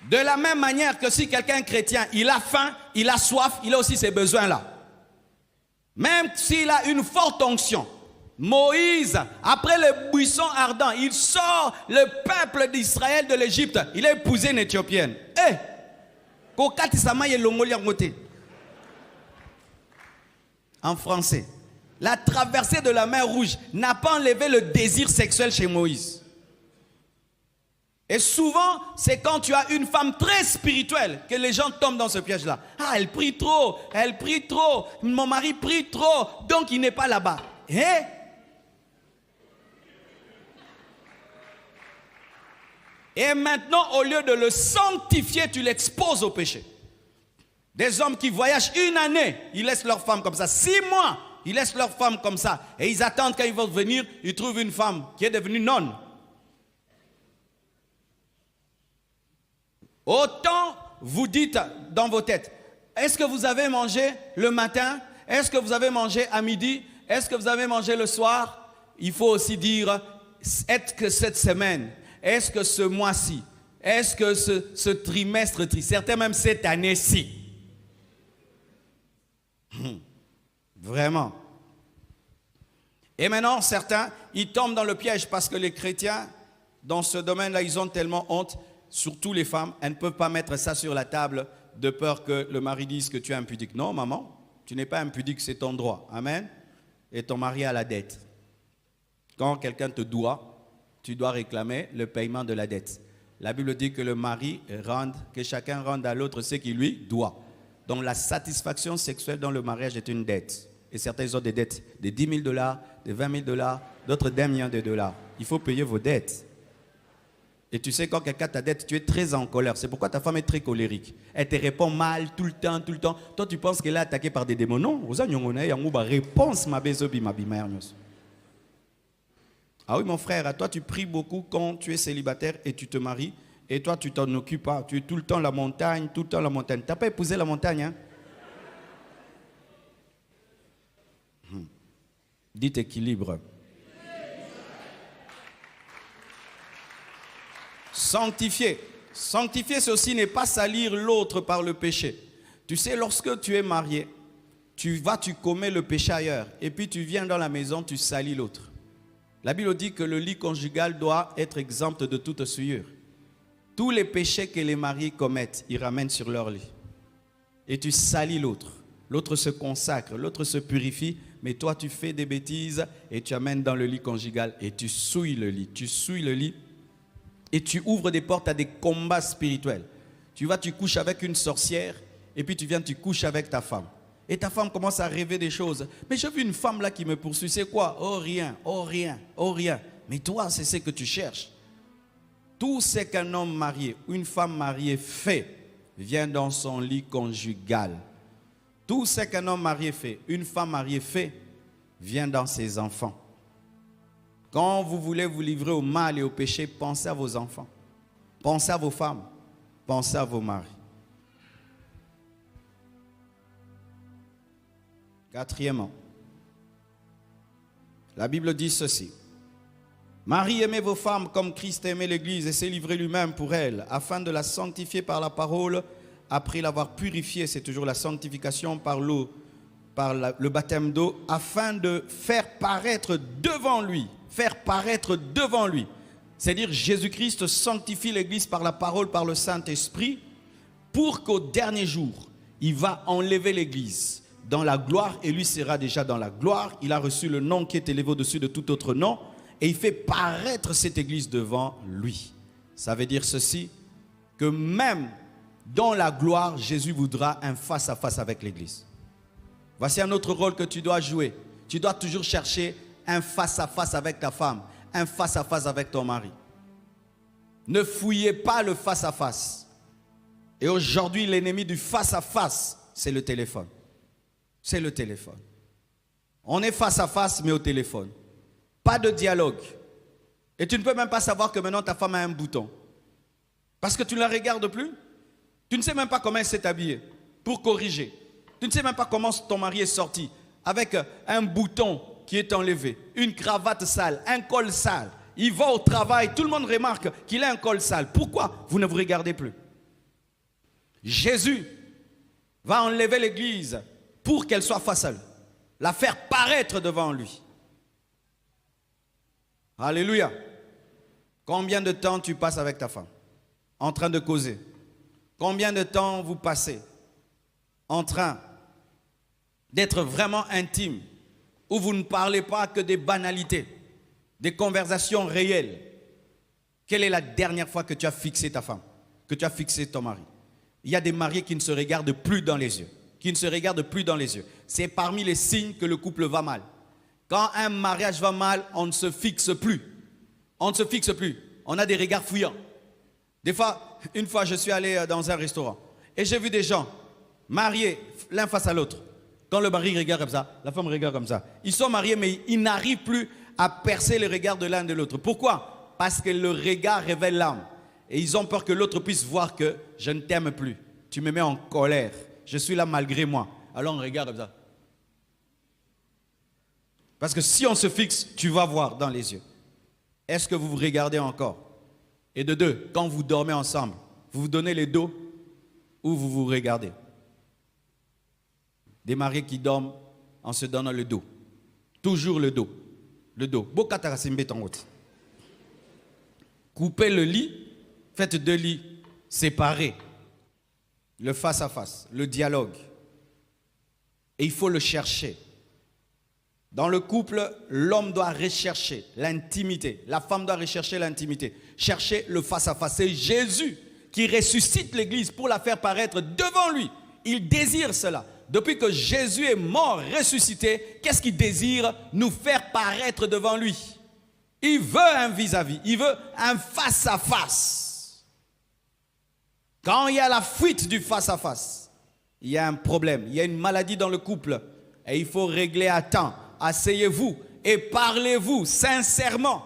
De la même manière que si quelqu'un est chrétien, il a faim, il a soif, il a aussi ces besoins-là. Même s'il a une forte onction, Moïse, après le buisson ardent, il sort le peuple d'Israël de l'Égypte. Il a épousé une Éthiopienne. En français, la traversée de la mer Rouge n'a pas enlevé le désir sexuel chez Moïse. Et souvent, c'est quand tu as une femme très spirituelle que les gens tombent dans ce piège-là. Ah, elle prie trop, mon mari prie trop, donc il n'est pas là-bas. Et maintenant, au lieu de le sanctifier, tu l'exposes au péché. Des hommes qui voyagent 1 année, ils laissent leur femme comme ça. 6 mois, Ils laissent leur femme comme ça. Et ils attendent quand ils vont venir, ils trouvent une femme qui est devenue nonne. Autant vous dites dans vos têtes, est-ce que vous avez mangé le matin? Est-ce que vous avez mangé à midi? Est-ce que vous avez mangé le soir? Il faut aussi dire, est-ce que cette semaine, est-ce que ce mois-ci, est-ce que ce trimestre, certains même cette année-ci? Vraiment. Et maintenant, certains, ils tombent dans le piège parce que les chrétiens, dans ce domaine-là, ils ont tellement honte, surtout les femmes, elles ne peuvent pas mettre ça sur la table de peur que le mari dise que tu es impudique. Non, maman, tu n'es pas impudique, c'est ton droit. Amen. Et ton mari a la dette. Quand quelqu'un te doit, tu dois réclamer le paiement de la dette. La Bible dit que le mari rende, que chacun rende à l'autre ce qu'il lui doit. Donc la satisfaction sexuelle dans le mariage est une dette. Et certains ont des dettes de 10 000 $, de 20 000 $, d'autres d'1 million de dollars. Il faut payer vos dettes. Et tu sais, quand quelqu'un t'a dette, tu es très en colère. C'est pourquoi ta femme est très colérique. Elle te répond mal tout le temps, tout le temps. Toi, tu penses qu'elle est attaquée par des démons. Non, vous avez une réponse, ma bézobi, ma bimère. Ah oui, mon frère, toi, tu pries beaucoup quand tu es célibataire et tu te maries. Et toi, tu t'en occupes pas. Tu es tout le temps la montagne, tout le temps la montagne. Tu n'as pas épousé la montagne, hein? Dites équilibre. Sanctifier. Sanctifier, ceci n'est pas salir l'autre par le péché. Tu sais, lorsque tu es marié, tu commets le péché ailleurs. Et puis tu viens dans la maison, tu salis l'autre. La Bible dit que le lit conjugal doit être exempt de toute souillure. Tous les péchés que les mariés commettent, ils ramènent sur leur lit. Et tu salis l'autre. L'autre se consacre, l'autre se purifie, mais toi tu fais des bêtises et tu amènes dans le lit conjugal et tu souilles le lit. Tu souilles le lit et tu ouvres des portes à des combats spirituels. Tu couches avec une sorcière et puis tu viens, tu couches avec ta femme. Et ta femme commence à rêver des choses. Mais j'ai vu une femme là qui me poursuit, c'est quoi? Oh rien, oh rien, oh rien. Mais toi, c'est ce que tu cherches. Tout ce qu'un homme marié ou une femme mariée fait vient dans son lit conjugal. Tout ce qu'un homme marié fait, une femme mariée fait, vient dans ses enfants. Quand vous voulez vous livrer au mal et au péché, pensez à vos enfants. Pensez à vos femmes. Pensez à vos maris. Quatrièmement, la Bible dit ceci. Marie, aimez vos femmes comme Christ aimait l'Église et s'est livré lui-même pour elle, afin de la sanctifier par la parole, après l'avoir purifiée, c'est toujours la sanctification par l'eau, par le baptême d'eau, afin de faire paraître devant lui, c'est-à-dire Jésus-Christ sanctifie l'Église par la parole, par le Saint-Esprit, pour qu'au dernier jour, il va enlever l'Église dans la gloire, et lui sera déjà dans la gloire. Il a reçu le nom qui est élevé au-dessus de tout autre nom, et il fait paraître cette Église devant lui. Ça veut dire ceci, que même dans la gloire, Jésus voudra un face-à-face avec l'Église. Voici un autre rôle que tu dois jouer. Tu dois toujours chercher un face-à-face avec ta femme, un face-à-face avec ton mari. Ne fouillez pas le face-à-face. Et aujourd'hui, l'ennemi du face-à-face, c'est le téléphone. C'est le téléphone. On est face-à-face, mais au téléphone. Pas de dialogue. Et tu ne peux même pas savoir que maintenant ta femme a un bouton. Parce que tu ne la regardes plus. Tu ne sais même pas comment elle s'est habillée pour corriger. Tu ne sais même pas comment ton mari est sorti avec un bouton qui est enlevé, une cravate sale, un col sale. Il va au travail, tout le monde remarque qu'il a un col sale. Pourquoi vous ne vous regardez plus? Jésus va enlever l'Église pour qu'elle soit face à lui, la faire paraître devant lui. Alléluia. Combien de temps tu passes avec ta femme en train de causer? Combien de temps vous passez en train d'être vraiment intime, où vous ne parlez pas que des banalités, des conversations réelles? Quelle est la dernière fois que tu as fixé ta femme, que tu as fixé ton mari? Il y a des mariés qui ne se regardent plus dans les yeux, C'est parmi les signes que le couple va mal. Quand un mariage va mal, on ne se fixe plus. On a des regards fouillants. Des fois, une fois, je suis allé dans un restaurant et j'ai vu des gens mariés l'un face à l'autre. Quand le mari regarde comme ça, la femme regarde comme ça. Ils sont mariés, mais ils n'arrivent plus à percer le regard de l'un de l'autre. Pourquoi? Parce que le regard révèle l'âme. Et ils ont peur que l'autre puisse voir que je ne t'aime plus. Tu me mets en colère. Je suis là malgré moi. Alors on regarde comme ça. Parce que si on se fixe, tu vas voir dans les yeux. Est-ce que vous vous regardez encore? Et de deux, quand vous dormez ensemble, vous vous donnez les dos ou vous vous regardez? Des mariés qui dorment en se donnant le dos. Toujours le dos. Le dos. Coupez le lit, faites deux lits séparés. Le face à face, le dialogue. Et il faut le chercher. Dans le couple, l'homme doit rechercher l'intimité. La femme doit rechercher l'intimité. Chercher le face à face. C'est Jésus qui ressuscite l'Église pour la faire paraître devant lui. Il désire cela. Depuis que Jésus est mort, ressuscité, qu'est-ce qu'il désire? Nous faire paraître devant lui. Il veut un vis-à-vis. Il veut un face à face. Quand il y a la fuite du face à face, il y a un problème. Il y a une maladie dans le couple. Et il faut régler à temps. Asseyez-vous et parlez-vous sincèrement.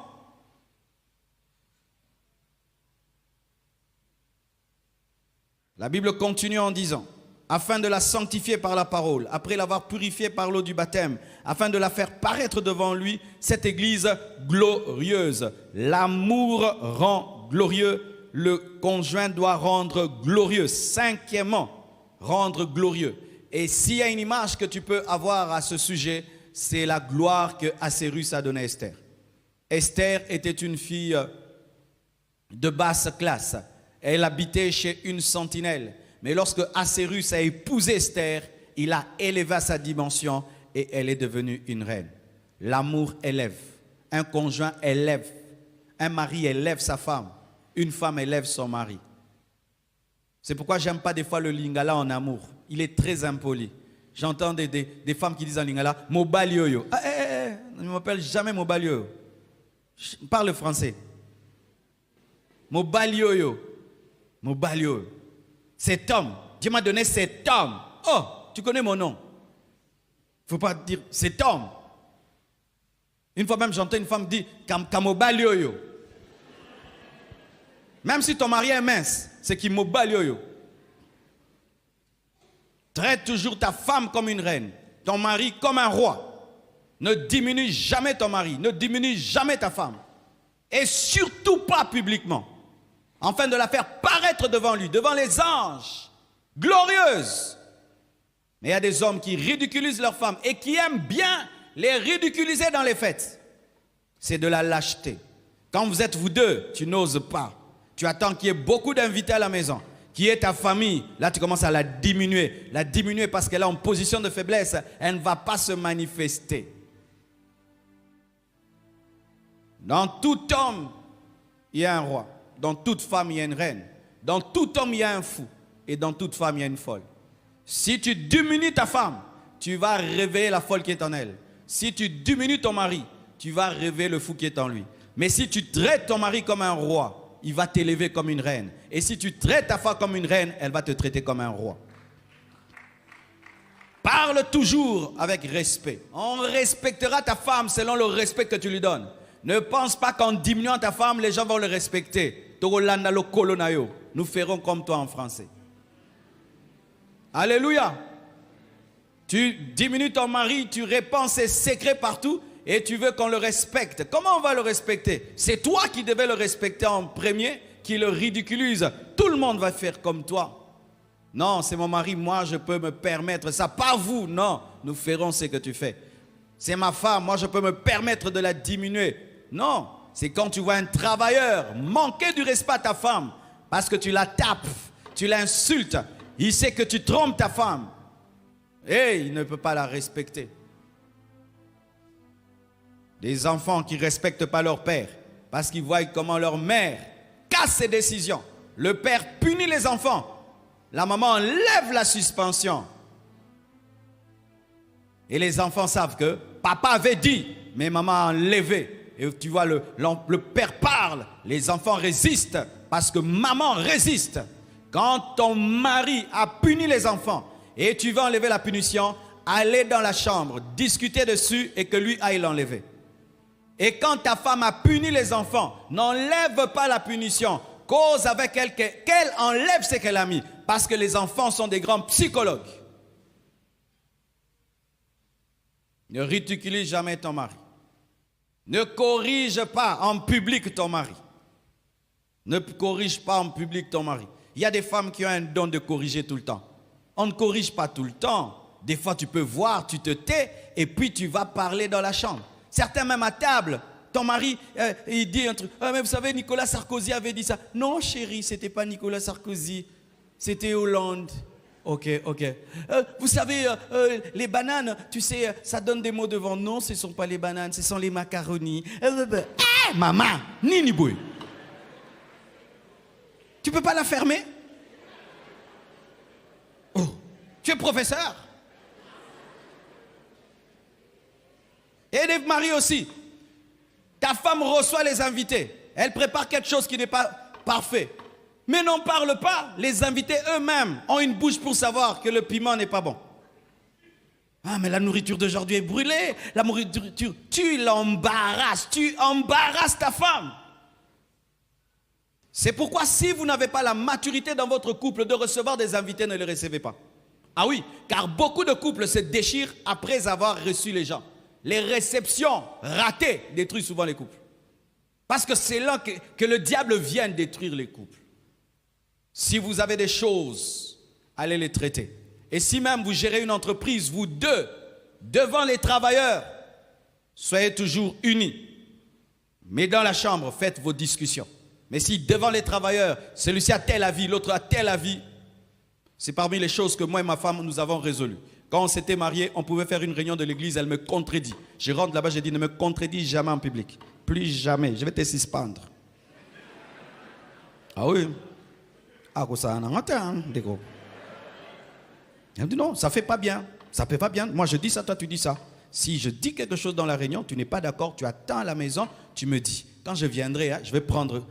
La Bible continue en disant, afin de la sanctifier par la parole, après l'avoir purifiée par l'eau du baptême, afin de la faire paraître devant lui, cette église glorieuse. L'amour rend glorieux, le conjoint doit rendre glorieux. Cinquièmement, rendre glorieux. Et s'il y a une image que tu peux avoir à ce sujet, c'est la gloire que Assérus a donnée à Esther. Esther était une fille de basse classe. Elle habitait chez une sentinelle. Mais lorsque Assérus a épousé Esther, il a élevé à sa dimension et elle est devenue une reine. L'amour élève. Un conjoint élève. Un mari élève sa femme. Une femme élève son mari. C'est pourquoi j'aime pas des fois le lingala en amour. Il est très impoli. J'entends des femmes qui disent en lingala, Mobali yoyo. Ne m'appelle jamais Mobali yoyo. Je parle français. Mobali yoyo. Mobali yoyo. Cet homme. Dieu m'a donné cet homme. Oh, tu connais mon nom. Il ne faut pas dire cet homme. Une fois même, j'entends une femme dire Kamobali yoyo. Même si ton mari est mince, c'est qu'il Mobali yoyo. Traite toujours ta femme comme une reine, ton mari comme un roi. Ne diminue jamais ton mari, ne diminue jamais ta femme. Et surtout pas publiquement. Afin de la faire paraître devant lui, devant les anges, glorieuse. Mais il y a des hommes qui ridiculisent leurs femmes et qui aiment bien les ridiculiser dans les fêtes. C'est de la lâcheté. Quand vous êtes vous deux, tu n'oses pas. Tu attends qu'il y ait beaucoup d'invités à la maison. Qui est ta famille, là tu commences à la diminuer. La diminuer parce qu'elle est en position de faiblesse. Elle ne va pas se manifester. Dans tout homme, il y a un roi. Dans toute femme, il y a une reine. Dans tout homme, il y a un fou. Et dans toute femme, il y a une folle. Si tu diminues ta femme, tu vas réveiller la folle qui est en elle. Si tu diminues ton mari, tu vas réveiller le fou qui est en lui. Mais si tu traites ton mari comme un roi, il va t'élever comme une reine. Et si tu traites ta femme comme une reine, elle va te traiter comme un roi. Parle toujours avec respect. On respectera ta femme selon le respect que tu lui donnes. Ne pense pas qu'en diminuant ta femme, les gens vont le respecter. Nous ferons comme toi en français. Alléluia. Tu diminues ton mari, tu répands ses secrets partout et tu veux qu'on le respecte. Comment on va le respecter? C'est toi qui devais le respecter en premier, qui le ridiculise. Tout le monde va faire comme toi. Non, c'est mon mari, moi je peux me permettre ça. Pas vous, non. Nous ferons ce que tu fais. C'est ma femme, moi je peux me permettre de la diminuer. Non, c'est quand tu vois un travailleur manquer du respect à ta femme parce que tu la tapes, tu l'insultes. Il sait que tu trompes ta femme. Et il ne peut pas la respecter. Des enfants qui ne respectent pas leur père parce qu'ils voient comment leur mère casse ses décisions. Le père punit les enfants. La maman enlève la suspension. Et les enfants savent que papa avait dit, mais maman a enlevé. Et tu vois, le père parle, les enfants résistent parce que maman résiste. Quand ton mari a puni les enfants et tu veux enlever la punition, aller dans la chambre, discuter dessus et que lui aille l'enlever. Et quand ta femme a puni les enfants, n'enlève pas la punition. Cause avec elle qu'elle enlève ce qu'elle a mis. Parce que les enfants sont des grands psychologues. Ne ridiculise jamais ton mari. Ne corrige pas en public ton mari. Ne corrige pas en public ton mari. Il y a des femmes qui ont un don de corriger tout le temps. On ne corrige pas tout le temps. Des fois, tu peux voir, tu te tais et puis tu vas parler dans la chambre. Certains même à table, ton mari, il dit un truc. Ah, mais vous savez, Nicolas Sarkozy avait dit ça. Non, chérie, ce n'était pas Nicolas Sarkozy. C'était Hollande. Ok. Vous savez, les bananes, tu sais, ça donne des mots devant. Non, ce ne sont pas les bananes, ce sont les macaronis. Maman, Nini Boy. Tu ne peux pas la fermer? Oh, tu es professeur. Et les maris aussi. Ta femme reçoit les invités. Elle prépare quelque chose qui n'est pas parfait. Mais n'en parle pas. Les invités eux-mêmes ont une bouche pour savoir que le piment n'est pas bon. Ah, mais la nourriture d'aujourd'hui est brûlée. La nourriture, tu l'embarrasses. Tu embarrasses ta femme. C'est pourquoi si vous n'avez pas la maturité dans votre couple de recevoir des invités, ne les recevez pas. Ah oui, car beaucoup de couples se déchirent après avoir reçu les gens. Les réceptions ratées détruisent souvent les couples. Parce que c'est là que le diable vient détruire les couples. Si vous avez des choses, allez les traiter. Et si même vous gérez une entreprise, vous deux, devant les travailleurs, soyez toujours unis. Mais dans la chambre, faites vos discussions. Mais si devant les travailleurs, celui-ci a tel avis, l'autre a tel avis, c'est parmi les choses que moi et ma femme, nous avons résolues. Quand on s'était mariés, on pouvait faire une réunion de l'église, elle me contredit. Je rentre là-bas, je dis, ne me contredis jamais en public. Plus jamais, je vais te suspendre. Ah oui. Ah, ça elle dit non, ça fait pas bien. Ça fait pas bien. Moi, je dis ça, toi, tu dis ça. Si je dis quelque chose dans la réunion, tu n'es pas d'accord, tu attends à la maison, tu me dis. Quand je viendrai, je vais prendre...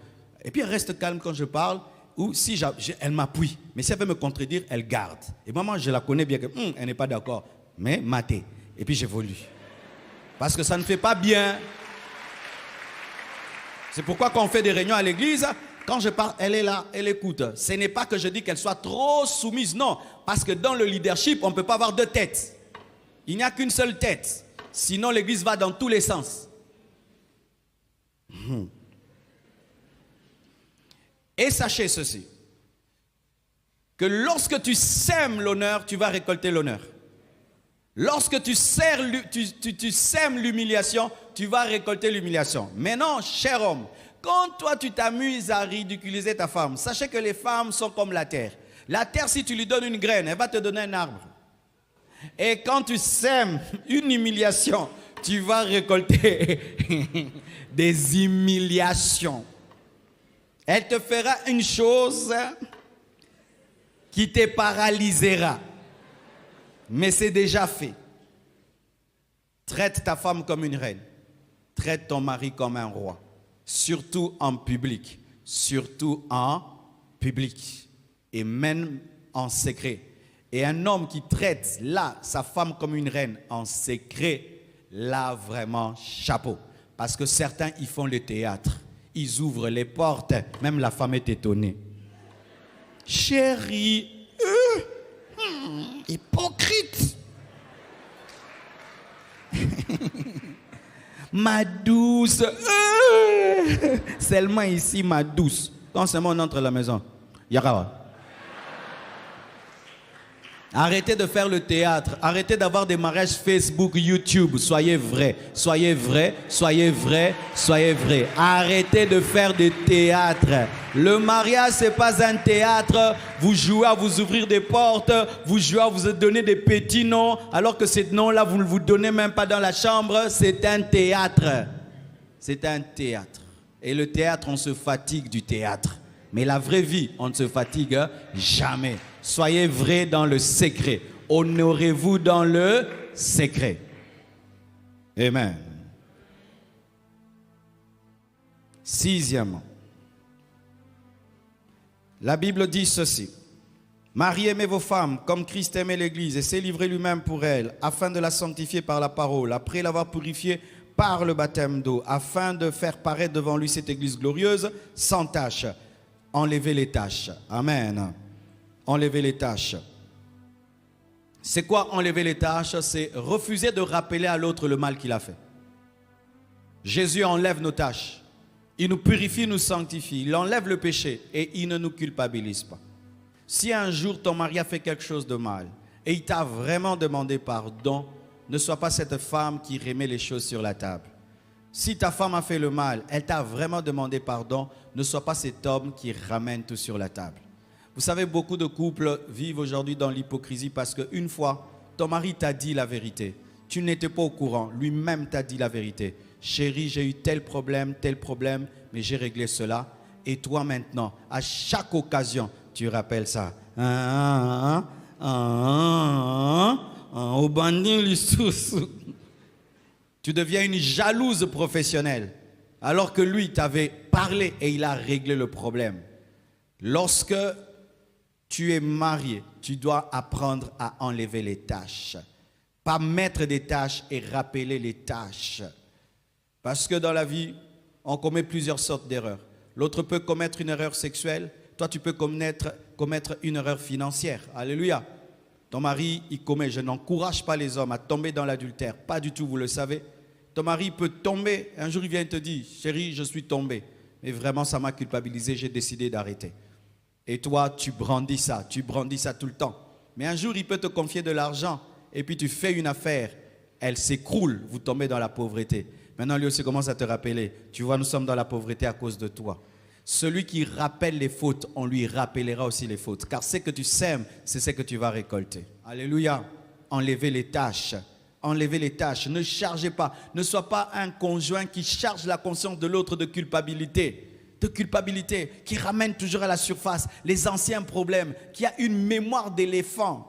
Et puis, elle reste calme quand je parle. Ou si elle m'appuie. Mais si elle veut me contredire, elle garde. Et moi, je la connais bien que elle n'est pas d'accord. Mais maté. Et puis j'évolue. Parce que ça ne fait pas bien. C'est pourquoi quand on fait des réunions à l'église, quand je parle, elle est là, elle écoute. Ce n'est pas que je dis qu'elle soit trop soumise, non. Parce que dans le leadership, on ne peut pas avoir deux têtes. Il n'y a qu'une seule tête. Sinon, l'église va dans tous les sens. Et sachez ceci, que lorsque tu sèmes l'honneur, tu vas récolter l'honneur. Lorsque tu sèmes l'humiliation, tu vas récolter l'humiliation. Maintenant, cher homme, quand toi tu t'amuses à ridiculiser ta femme, sachez que les femmes sont comme la terre. La terre, si tu lui donnes une graine, elle va te donner un arbre. Et quand tu sèmes une humiliation, tu vas récolter des humiliations. Elle te fera une chose qui te paralysera. Mais c'est déjà fait. Traite ta femme comme une reine. Traite ton mari comme un roi. Surtout en public. Surtout en public. Et même en secret. Et un homme qui traite là sa femme comme une reine en secret, là vraiment chapeau. Parce que certains, ils font le théâtre. Ils ouvrent les portes. Même la femme est étonnée. Chérie, hypocrite. Ma douce. Seulement ici, ma douce. Quand seulement on entre à la maison, Yarawa. Arrêtez de faire le théâtre. Arrêtez d'avoir des mariages Facebook, YouTube. Soyez vrais. Soyez vrais. Soyez vrais. Soyez vrais. Arrêtez de faire des théâtres. Le mariage, ce n'est pas un théâtre. Vous jouez à vous ouvrir des portes. Vous jouez à vous donner des petits noms. Alors que ces noms-là, vous ne vous donnez même pas dans la chambre. C'est un théâtre. C'est un théâtre. Et le théâtre, on se fatigue du théâtre. Mais la vraie vie, on ne se fatigue jamais. Soyez vrais dans le secret. Honorez-vous dans le secret. Amen. Sixièmement, la Bible dit ceci. Marie, aimez vos femmes comme Christ aimait l'Église et s'est livré lui-même pour elle, afin de la sanctifier par la parole, après l'avoir purifiée par le baptême d'eau, afin de faire paraître devant lui cette Église glorieuse, sans tache. Enlevez les taches. Amen. Enlevez les taches. C'est quoi enlever les taches? C'est refuser de rappeler à l'autre le mal qu'il a fait. Jésus enlève nos taches. Il nous purifie, nous sanctifie. Il enlève le péché et il ne nous culpabilise pas. Si un jour ton mari a fait quelque chose de mal et il t'a vraiment demandé pardon, ne sois pas cette femme qui remet les choses sur la table. Si ta femme a fait le mal, elle t'a vraiment demandé pardon, ne sois pas cet homme qui ramène tout sur la table. Vous savez, beaucoup de couples vivent aujourd'hui dans l'hypocrisie parce qu'une fois, ton mari t'a dit la vérité. Tu n'étais pas au courant, lui-même t'a dit la vérité. Chérie, j'ai eu tel problème, mais j'ai réglé cela. Et toi maintenant, à chaque occasion, tu rappelles ça. Au bandit, tu deviens une jalouse professionnelle. Alors que lui t'avait parlé et il a réglé le problème. Lorsque tu es marié, tu dois apprendre à enlever les tâches. Pas mettre des tâches et rappeler les tâches. Parce que dans la vie, on commet plusieurs sortes d'erreurs. L'autre peut commettre une erreur sexuelle. Toi, tu peux commettre une erreur financière. Alléluia. Ton mari, il commet. Je n'encourage pas les hommes à tomber dans l'adultère. Pas du tout, vous le savez. Ton mari peut tomber. Un jour, il vient te dire, chérie, je suis tombé. Mais vraiment, ça m'a culpabilisé. J'ai décidé d'arrêter. Et toi, tu brandis ça tout le temps. Mais un jour, il peut te confier de l'argent. Et puis, tu fais une affaire. Elle s'écroule. Vous tombez dans la pauvreté. Maintenant, lui aussi commence à te rappeler. Tu vois, nous sommes dans la pauvreté à cause de toi. Celui qui rappelle les fautes, on lui rappellera aussi les fautes. Car ce que tu sèmes, c'est ce que tu vas récolter. Alléluia. Enlevez les tâches. Enlevez les tâches. Ne chargez pas. Ne sois pas un conjoint qui charge la conscience de l'autre de culpabilité. Qui ramène toujours à la surface les anciens problèmes, qui a une mémoire d'éléphant.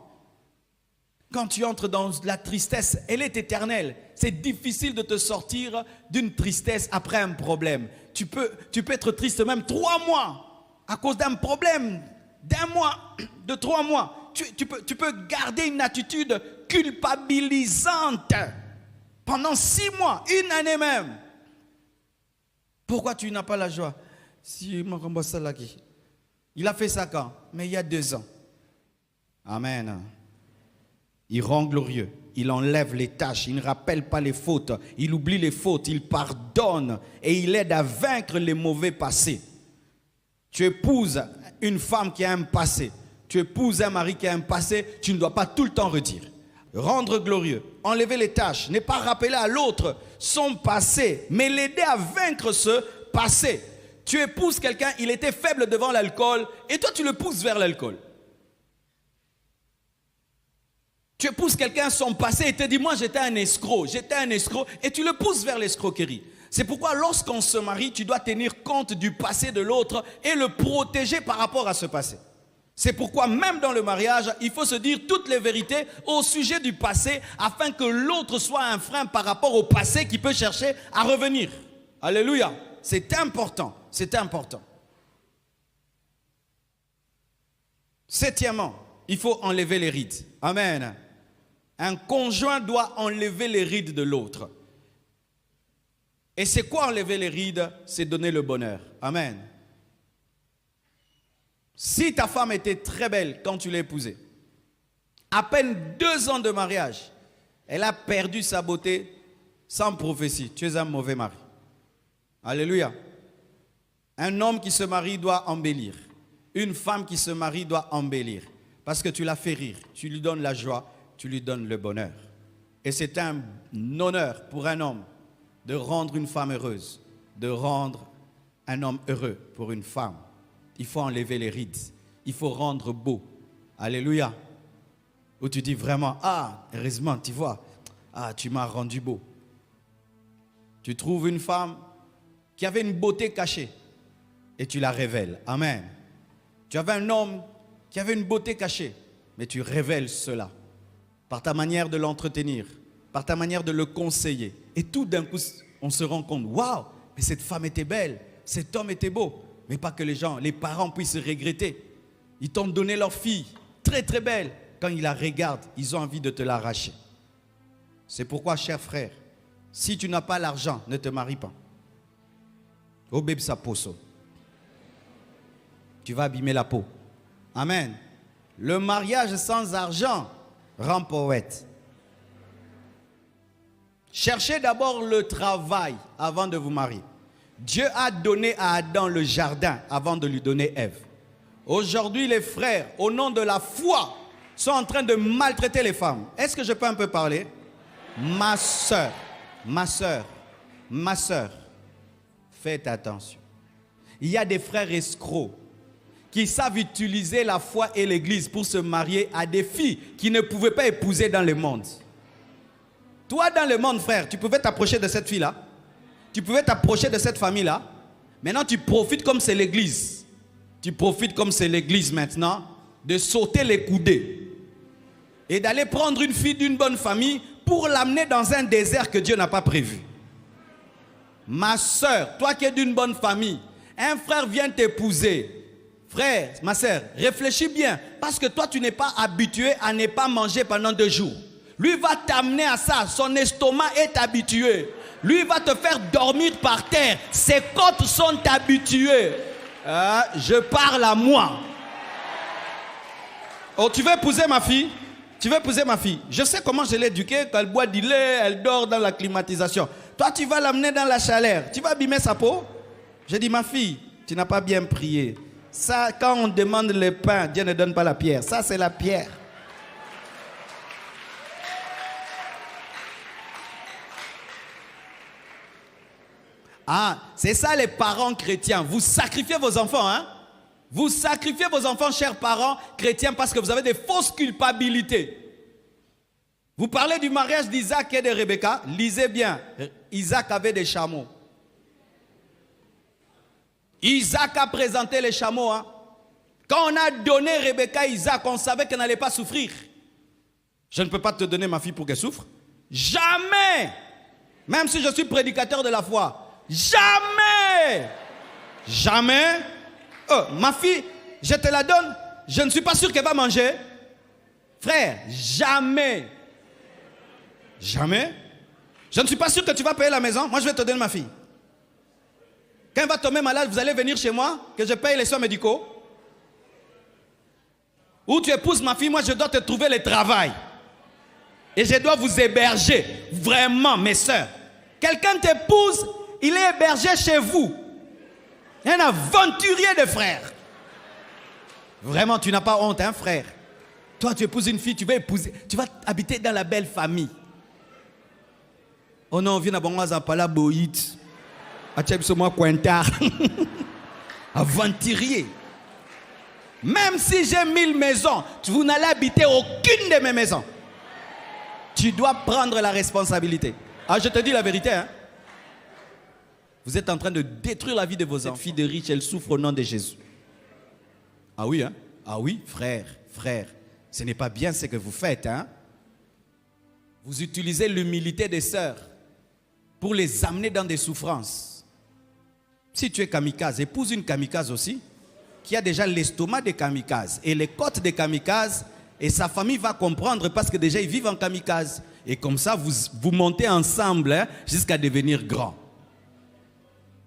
Quand tu entres dans la tristesse, elle est éternelle. C'est difficile de te sortir d'une tristesse après un problème. Tu peux être triste même 3 mois à cause d'un problème d'1 mois, de 3 mois. Tu peux garder une attitude culpabilisante pendant 6 mois, 1 année même. Pourquoi tu n'as pas la joie? Il a fait ça quand? Mais il y a 2 ans. Amen. Il rend glorieux, il enlève les tâches, il ne rappelle pas les fautes, il oublie les fautes, il pardonne et il aide à vaincre les mauvais passés. Tu épouses une femme qui a un passé, tu épouses un mari qui a un passé, tu ne dois pas tout le temps redire. Rendre glorieux, enlever les tâches, n'est pas rappeler à l'autre son passé, mais l'aider à vaincre ce passé. Tu épouses quelqu'un, il était faible devant l'alcool et toi tu le pousses vers l'alcool. Tu épouses quelqu'un, son passé, et te dit, moi j'étais un escroc, et tu le pousses vers l'escroquerie. C'est pourquoi lorsqu'on se marie, tu dois tenir compte du passé de l'autre et le protéger par rapport à ce passé. C'est pourquoi même dans le mariage, il faut se dire toutes les vérités au sujet du passé afin que l'autre soit un frein par rapport au passé qui peut chercher à revenir. Alléluia. C'est important, c'est important. 7e, il faut enlever les rides. Amen. Un conjoint doit enlever les rides de l'autre. Et c'est quoi enlever les rides? C'est donner le bonheur. Amen. Si ta femme était très belle quand tu l'as épousée, à peine 2 ans de mariage, elle a perdu sa beauté sans prophétie. Tu es un mauvais mari. Alléluia. Un homme qui se marie doit embellir. Une femme qui se marie doit embellir. Parce que tu l'as fait rire, tu lui donnes la joie, tu lui donnes le bonheur. Et c'est un honneur pour un homme de rendre une femme heureuse, de rendre un homme heureux pour une femme. Il faut enlever les rides, il faut rendre beau. Alléluia. Où tu dis vraiment, heureusement, tu vois, tu m'as rendu beau. Tu trouves une femme qui avait une beauté cachée et tu la révèles. Amen. Tu avais un homme qui avait une beauté cachée, mais tu révèles cela par ta manière de l'entretenir, par ta manière de le conseiller. Et tout d'un coup, on se rend compte, waouh, mais cette femme était belle, cet homme était beau. Mais pas que les parents puissent regretter. Ils t'ont donné leur fille, très très belle. Quand ils la regardent, ils ont envie de te l'arracher. C'est pourquoi, cher frère, si tu n'as pas l'argent, ne te marie pas. Obeb sa poso. Tu vas abîmer la peau. Amen. Le mariage sans argent rend poète. Cherchez d'abord le travail avant de vous marier. Dieu a donné à Adam le jardin avant de lui donner Ève. Aujourd'hui, les frères, au nom de la foi, sont en train de maltraiter les femmes. Est-ce que je peux un peu parler? Ma soeur, faites attention. Il y a des frères escrocs qui savent utiliser la foi et l'église pour se marier à des filles qui ne pouvaient pas épouser dans le monde. Toi, dans le monde, frère, tu pouvais t'approcher de cette fille-là. Tu pouvais t'approcher de cette famille-là. Maintenant, tu profites comme c'est l'église. Tu profites comme c'est l'église maintenant de sauter les coudées et d'aller prendre une fille d'une bonne famille pour l'amener dans un désert que Dieu n'a pas prévu. Ma soeur, toi qui es d'une bonne famille, un frère vient t'épouser. Frère, ma soeur, réfléchis bien. Parce que toi, tu n'es pas habitué à ne pas manger pendant 2 jours. Lui va t'amener à ça. Son estomac est habitué. Lui va te faire dormir par terre. Ses côtes sont habituées. Je parle à moi. Oh, tu veux épouser ma fille? Tu veux épouser ma fille? Je sais comment je l'ai éduquée. Quand elle boit du lait, elle dort dans la climatisation. Toi, tu vas l'amener dans la chaleur. Tu vas abîmer sa peau? Je dis, ma fille, tu n'as pas bien prié. Ça, quand on demande le pain, Dieu ne donne pas la pierre. Ça, c'est la pierre. Ah, c'est ça les parents chrétiens. Vous sacrifiez vos enfants, hein? Vous sacrifiez vos enfants, chers parents chrétiens, parce que vous avez des fausses culpabilités. Vous parlez du mariage d'Isaac et de Rebecca. Lisez bien. Isaac avait des chameaux. Isaac a présenté les chameaux. Hein? Quand on a donné Rebecca à Isaac, on savait qu'elle n'allait pas souffrir. Je ne peux pas te donner ma fille pour qu'elle souffre. Jamais. Même si je suis prédicateur de la foi. Jamais. Jamais. Ma fille, je te la donne. Je ne suis pas sûr qu'elle va manger. Frère, jamais. Jamais. Je ne suis pas sûr que tu vas payer la maison. Moi, je vais te donner ma fille. Quand elle va tomber malade, vous allez venir chez moi, que je paye les soins médicaux. Ou tu épouses ma fille, moi, je dois te trouver le travail. Et je dois vous héberger. Vraiment, mes soeurs. Quelqu'un t'épouse, il est hébergé chez vous. Un aventurier de frère. Vraiment, tu n'as pas honte, hein, frère? Toi, tu épouses une fille, tu vas habiter dans la belle famille. Oh non, viens à Pala Boït. Aventurier. Même si j'ai 1000 maisons, vous n'allez habiter aucune de mes maisons. Tu dois prendre la responsabilité. Ah, je te dis la vérité, hein? Vous êtes en train de détruire la vie de vos enfants. Cette fille de riche, elle souffre au nom de Jésus. Ah oui, hein? Ah oui, frère. Ce n'est pas bien ce que vous faites, hein? Vous utilisez l'humilité des sœurs pour les amener dans des souffrances. Si tu es kamikaze, épouse une kamikaze aussi, qui a déjà l'estomac des kamikazes et les côtes des kamikazes, et sa famille va comprendre parce que déjà ils vivent en kamikaze. Et comme ça, vous montez ensemble, hein, jusqu'à devenir grand.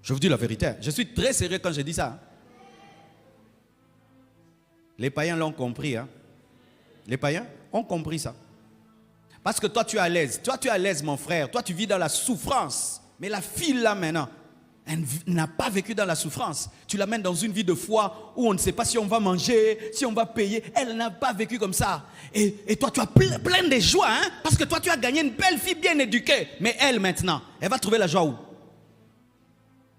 Je vous dis la vérité, je suis très sérieux quand je dis ça. Les païens l'ont compris. Hein. Les païens ont compris ça. Parce que toi, tu es à l'aise. Toi, tu es à l'aise, mon frère. Toi, tu vis dans la souffrance. Mais la fille, là, maintenant, elle n'a pas vécu dans la souffrance. Tu l'amènes dans une vie de foi où on ne sait pas si on va manger, si on va payer. Elle n'a pas vécu comme ça. Et toi, tu as plein de joie. Hein? Parce que toi, tu as gagné une belle fille bien éduquée. Mais elle, maintenant, elle va trouver la joie où?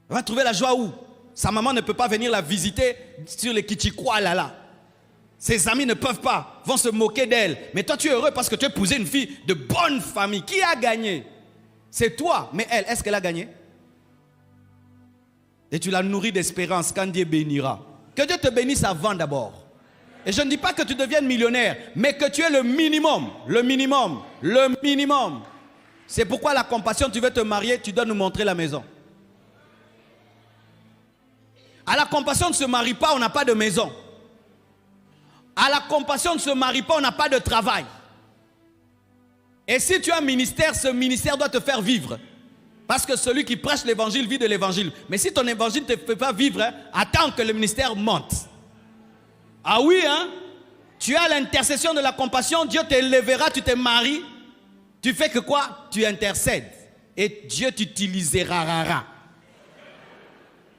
Elle va trouver la joie où? Sa maman ne peut pas venir la visiter sur les Kichikwa là. Ses amis ne peuvent pas, vont se moquer d'elle. Mais toi, tu es heureux parce que tu as épousé une fille de bonne famille. Qui a gagné? C'est toi. Mais elle, est-ce qu'elle a gagné? Et tu la nourris d'espérance quand Dieu bénira. Que Dieu te bénisse avant d'abord. Et je ne dis pas que tu deviennes millionnaire, mais que tu aies le minimum. Le minimum. Le minimum. C'est pourquoi la compassion, tu veux te marier, tu dois nous montrer la maison. À la compassion, on ne se marie pas, on n'a pas de maison. À la compassion, on ne se marie pas, on n'a pas de travail. Et si tu as un ministère, ce ministère doit te faire vivre. Parce que celui qui prêche l'évangile vit de l'évangile. Mais si ton évangile ne te fait pas vivre, attends que le ministère monte. Ah oui, hein? Tu as l'intercession de la compassion, Dieu t'élèvera, tu te maries. Tu fais que quoi? Tu intercèdes. Et Dieu t'utilisera.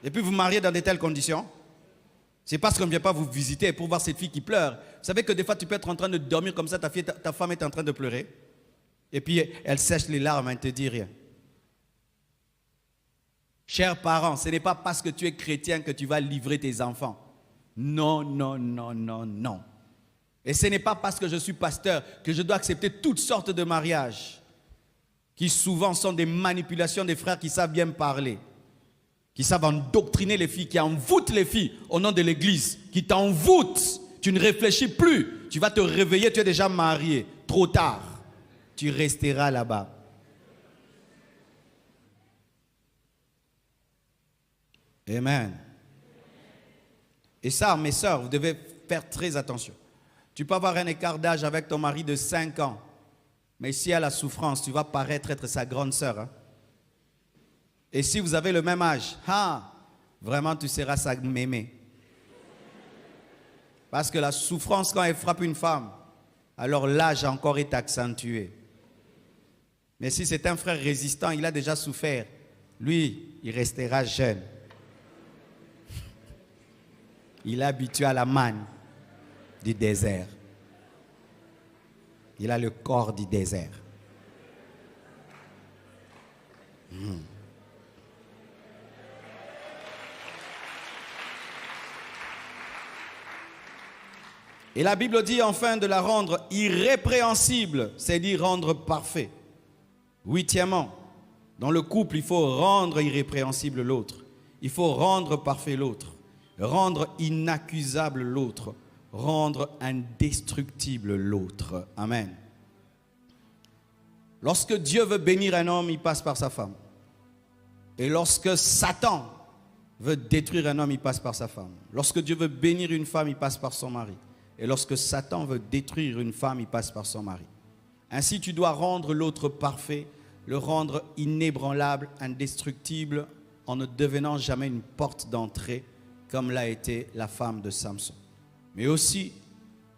Et puis vous mariez dans de telles conditions. C'est parce qu'on ne vient pas vous visiter pour voir cette fille qui pleure. Vous savez que des fois tu peux être en train de dormir comme ça, ta femme est en train de pleurer. Et puis elle sèche les larmes, elle ne te dit rien. Chers parents, ce n'est pas parce que tu es chrétien que tu vas livrer tes enfants. Non, non, non, non, non. Et ce n'est pas parce que je suis pasteur que je dois accepter toutes sortes de mariages qui souvent sont des manipulations des frères qui savent bien parler, qui savent endoctriner les filles, qui envoûtent les filles au nom de l'église, qui t'envoûtent. Tu ne réfléchis plus. Tu vas te réveiller, tu es déjà marié. Trop tard. Tu resteras là-bas. Amen. Et ça, mes sœurs, vous devez faire très attention. Tu peux avoir un écart d'âge avec ton mari de 5 ans. Mais s'il y a la souffrance, tu vas paraître être sa grande sœur. Hein? Et si vous avez le même âge, vraiment tu seras sa mémé. Parce que la souffrance, quand elle frappe une femme, alors l'âge encore est accentué. Mais si c'est un frère résistant, il a déjà souffert. Lui, il restera jeune. Il est habitué à la manne du désert. Il a le corps du désert. Et la Bible dit enfin de la rendre irrépréhensible, c'est-à-dire rendre parfait. Huitièmement, dans le couple, il faut rendre irrépréhensible l'autre. Il faut rendre parfait l'autre. Rendre inaccusable l'autre. Rendre indestructible l'autre. Amen. Lorsque Dieu veut bénir un homme, il passe par sa femme. Et lorsque Satan veut détruire un homme, il passe par sa femme. Lorsque Dieu veut bénir une femme, il passe par son mari. Et lorsque Satan veut détruire une femme, il passe par son mari. Ainsi, tu dois rendre l'autre parfait, le rendre inébranlable, indestructible, en ne devenant jamais une porte d'entrée, comme l'a été la femme de Samson. Mais aussi,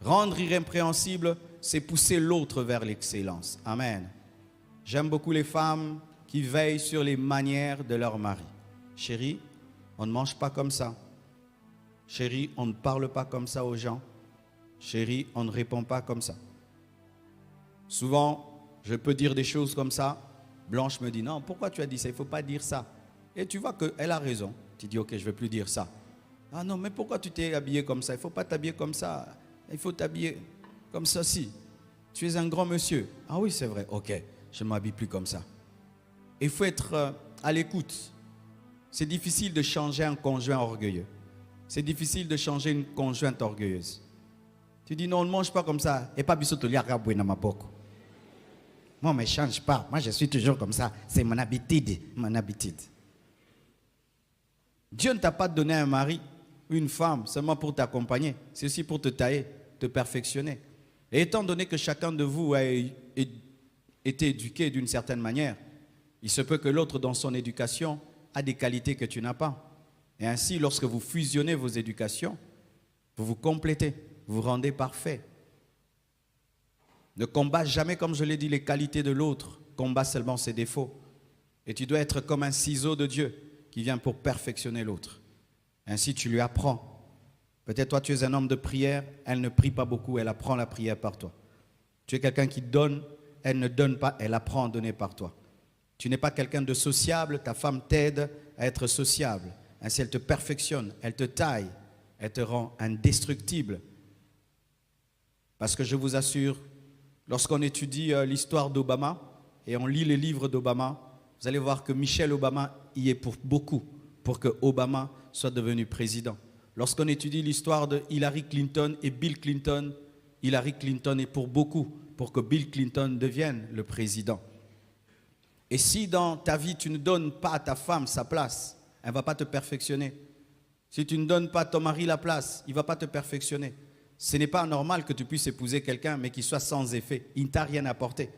rendre irrépréhensible, c'est pousser l'autre vers l'excellence. Amen. J'aime beaucoup les femmes qui veillent sur les manières de leur mari. Chérie, on ne mange pas comme ça. Chérie, on ne parle pas comme ça aux gens. Chérie, on ne répond pas comme ça. Souvent, je peux dire des choses comme ça. Blanche me dit, non, pourquoi tu as dit ça? Il ne faut pas dire ça. Et tu vois qu'elle a raison. Tu dis, ok, je ne vais plus dire ça. Ah non, mais pourquoi tu t'es habillé comme ça? Il ne faut pas t'habiller comme ça. Il faut t'habiller comme ceci. Tu es un grand monsieur. Ah oui, c'est vrai. Ok, je ne m'habille plus comme ça. Il faut être à l'écoute. C'est difficile de changer un conjoint orgueilleux. C'est difficile de changer une conjointe orgueilleuse. Tu dis non, on ne mange pas comme ça. Et pas bisotoli araboué na maboko. Moi, je ne change pas. Moi, je suis toujours comme ça. C'est mon habitude. Mon habitude. Dieu ne t'a pas donné un mari, une femme, seulement pour t'accompagner. C'est aussi pour te tailler, te perfectionner. Et étant donné que chacun de vous a été éduqué d'une certaine manière, il se peut que l'autre, dans son éducation, a des qualités que tu n'as pas. Et ainsi, lorsque vous fusionnez vos éducations, vous vous complétez, vous vous rendez parfait. Ne combat jamais, comme je l'ai dit, les qualités de l'autre, combat seulement ses défauts. Et tu dois être comme un ciseau de Dieu qui vient pour perfectionner l'autre. Ainsi, tu lui apprends. Peut-être toi, tu es un homme de prière, elle ne prie pas beaucoup, elle apprend la prière par toi. Tu es quelqu'un qui donne, elle ne donne pas, elle apprend à donner par toi. Tu n'es pas quelqu'un de sociable, ta femme t'aide à être sociable. Ainsi, elle te perfectionne, elle te taille, elle te rend indestructible. Parce que je vous assure, lorsqu'on étudie l'histoire d'Obama et on lit les livres d'Obama, vous allez voir que Michelle Obama y est pour beaucoup, pour que Obama soit devenu président. Lorsqu'on étudie l'histoire de Hillary Clinton et Bill Clinton, Hillary Clinton est pour beaucoup, pour que Bill Clinton devienne le président. Et si dans ta vie, tu ne donnes pas à ta femme sa place, elle ne va pas te perfectionner. Si tu ne donnes pas à ton mari la place, il ne va pas te perfectionner. Ce n'est pas normal que tu puisses épouser quelqu'un, mais qu'il soit sans effet. Il ne t'a rien apporté.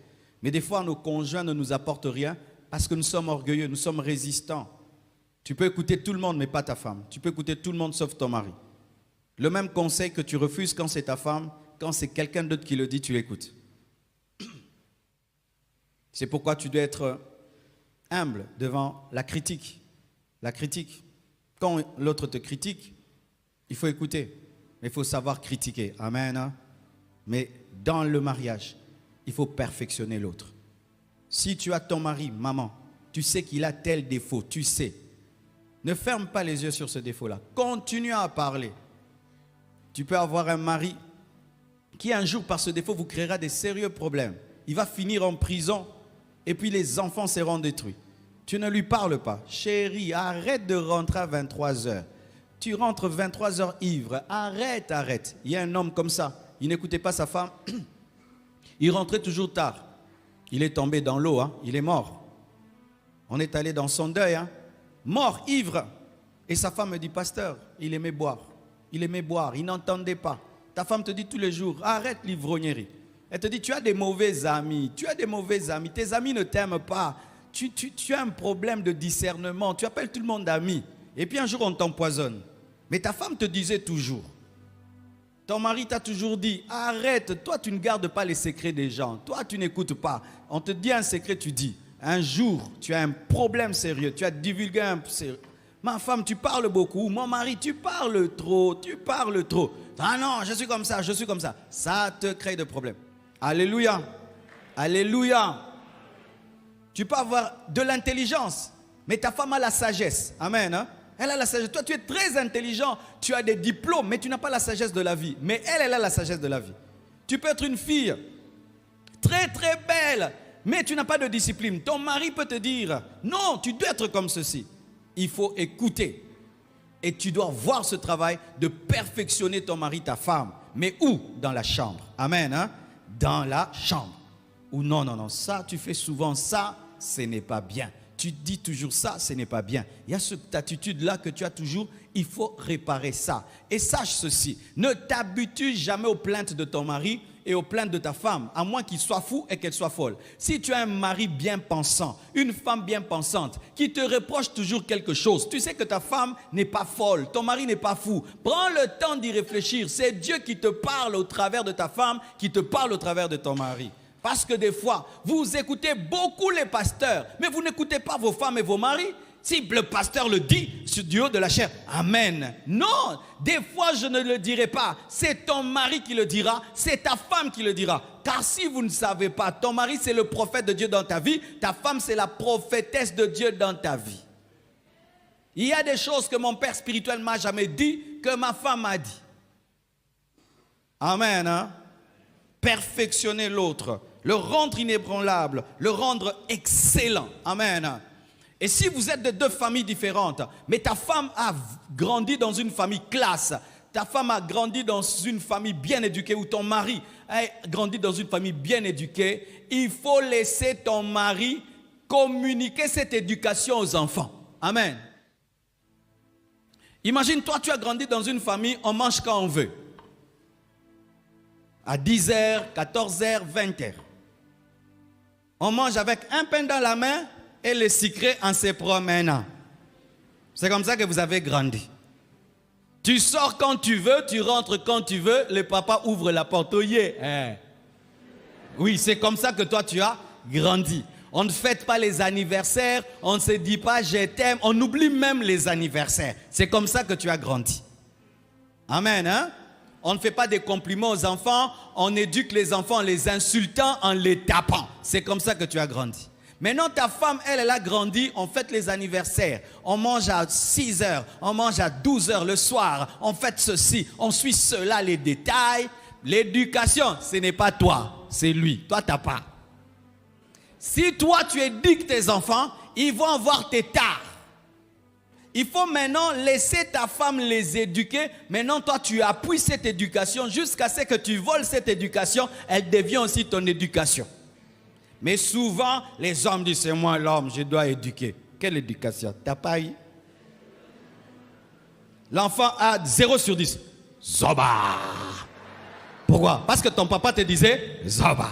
Mais des fois, nos conjoints ne nous apportent rien parce que nous sommes orgueilleux, nous sommes résistants. Tu peux écouter tout le monde, mais pas ta femme. Tu peux écouter tout le monde, sauf ton mari. Le même conseil que tu refuses quand c'est ta femme, quand c'est quelqu'un d'autre qui le dit, tu l'écoutes. C'est pourquoi tu dois être humble devant la critique. La critique. Quand l'autre te critique, il faut écouter. Mais il faut savoir critiquer. Amen. Hein? Mais dans le mariage, il faut perfectionner l'autre. Si tu as ton mari, maman, tu sais qu'il a tel défaut, tu sais. Ne ferme pas les yeux sur ce défaut-là. Continue à parler. Tu peux avoir un mari qui un jour, par ce défaut, vous créera des sérieux problèmes. Il va finir en prison et puis les enfants seront détruits. Tu ne lui parles pas. Chérie, arrête de rentrer à 23h. Tu rentres 23h ivre. Arrête, arrête. Il y a un homme comme ça. Il n'écoutait pas sa femme. Il rentrait toujours tard. Il est tombé dans l'eau. Hein. Il est mort. On est allé dans son deuil. Hein. Mort, ivre. Et sa femme me dit, pasteur, il aimait boire. Il aimait boire. Il n'entendait pas. Ta femme te dit tous les jours, arrête l'ivrognerie. Elle te dit, tu as des mauvais amis. Tu as des mauvais amis. Tes amis ne t'aiment pas. Tu as un problème de discernement. Tu appelles tout le monde ami. Et puis un jour, on t'empoisonne. Mais ta femme te disait toujours. Ton mari t'a toujours dit, arrête, toi tu ne gardes pas les secrets des gens. Toi tu n'écoutes pas. On te dit un secret, tu dis. Un jour, tu as un problème sérieux. Tu as divulgué un sérieux. Ma femme, tu parles beaucoup. Mon mari, tu parles trop. Tu parles trop. Ah non, je suis comme ça, je suis comme ça. Ça te crée des problèmes. Alléluia. Alléluia. Tu peux avoir de l'intelligence, mais ta femme a la sagesse. Amen. Hein? Elle a la sagesse. Toi, tu es très intelligent. Tu as des diplômes, mais tu n'as pas la sagesse de la vie. Mais elle a la sagesse de la vie. Tu peux être une fille très, très belle, mais tu n'as pas de discipline. Ton mari peut te dire, non, tu dois être comme ceci. Il faut écouter. Et tu dois voir ce travail de perfectionner ton mari, ta femme. Mais où? Dans la chambre. Amen. Hein? Dans la chambre. Ou non, non, non, ça, tu fais souvent ça, ce n'est pas bien. Tu dis toujours ça, ce n'est pas bien. Il y a cette attitude-là que tu as toujours, il faut réparer ça. Et sache ceci, ne t'habitue jamais aux plaintes de ton mari et aux plaintes de ta femme, à moins qu'il soit fou et qu'elle soit folle. Si tu as un mari bien pensant, une femme bien pensante, qui te reproche toujours quelque chose, tu sais que ta femme n'est pas folle, ton mari n'est pas fou. Prends le temps d'y réfléchir. C'est Dieu qui te parle au travers de ta femme, qui te parle au travers de ton mari. Parce que des fois, vous écoutez beaucoup les pasteurs, mais vous n'écoutez pas vos femmes et vos maris. Si le pasteur le dit du haut de la chair, amen. Non, des fois je ne le dirai pas. C'est ton mari qui le dira, c'est ta femme qui le dira. Car si vous ne savez pas, ton mari c'est le prophète de Dieu dans ta vie, ta femme c'est la prophétesse de Dieu dans ta vie. Il y a des choses que mon père spirituel m'a jamais dit, que ma femme m'a dit. Amen. Hein? Perfectionner l'autre, le rendre inébranlable, le rendre excellent. Amen. Et si vous êtes de deux familles différentes, mais ta femme a grandi dans une famille classe, ta femme a grandi dans une famille bien éduquée, ou ton mari a grandi dans une famille bien éduquée, il faut laisser ton mari communiquer cette éducation aux enfants. Amen. Imagine, toi, tu as grandi dans une famille, on mange quand on veut. À 10h, 14h, 20h. On mange avec un pain dans la main et le sucré en se promenant. C'est comme ça que vous avez grandi. Tu sors quand tu veux, tu rentres quand tu veux, le papa ouvre la porte. Oh yeah. Oui, c'est comme ça que toi tu as grandi. On ne fête pas les anniversaires, on ne se dit pas je t'aime, on oublie même les anniversaires. C'est comme ça que tu as grandi. Amen, hein? On ne fait pas des compliments aux enfants, on éduque les enfants en les insultant, en les tapant. C'est comme ça que tu as grandi. Maintenant, ta femme, elle a grandi, on fête les anniversaires. On mange à 6h, on mange à 12h le soir, on fête ceci, on suit cela, les détails. L'éducation, ce n'est pas toi, c'est lui. Toi, tu n'as pas. Si toi, tu éduques tes enfants, ils vont avoir tes tares. Il faut maintenant laisser ta femme les éduquer. Maintenant, toi, tu appuies cette éducation jusqu'à ce que tu voles cette éducation. Elle devient aussi ton éducation. Mais souvent, les hommes disent, c'est moi l'homme, je dois éduquer. Quelle éducation? T'as pas eu? L'enfant a 0 sur 10. Zoba! Pourquoi? Parce que ton papa te disait, Zaba.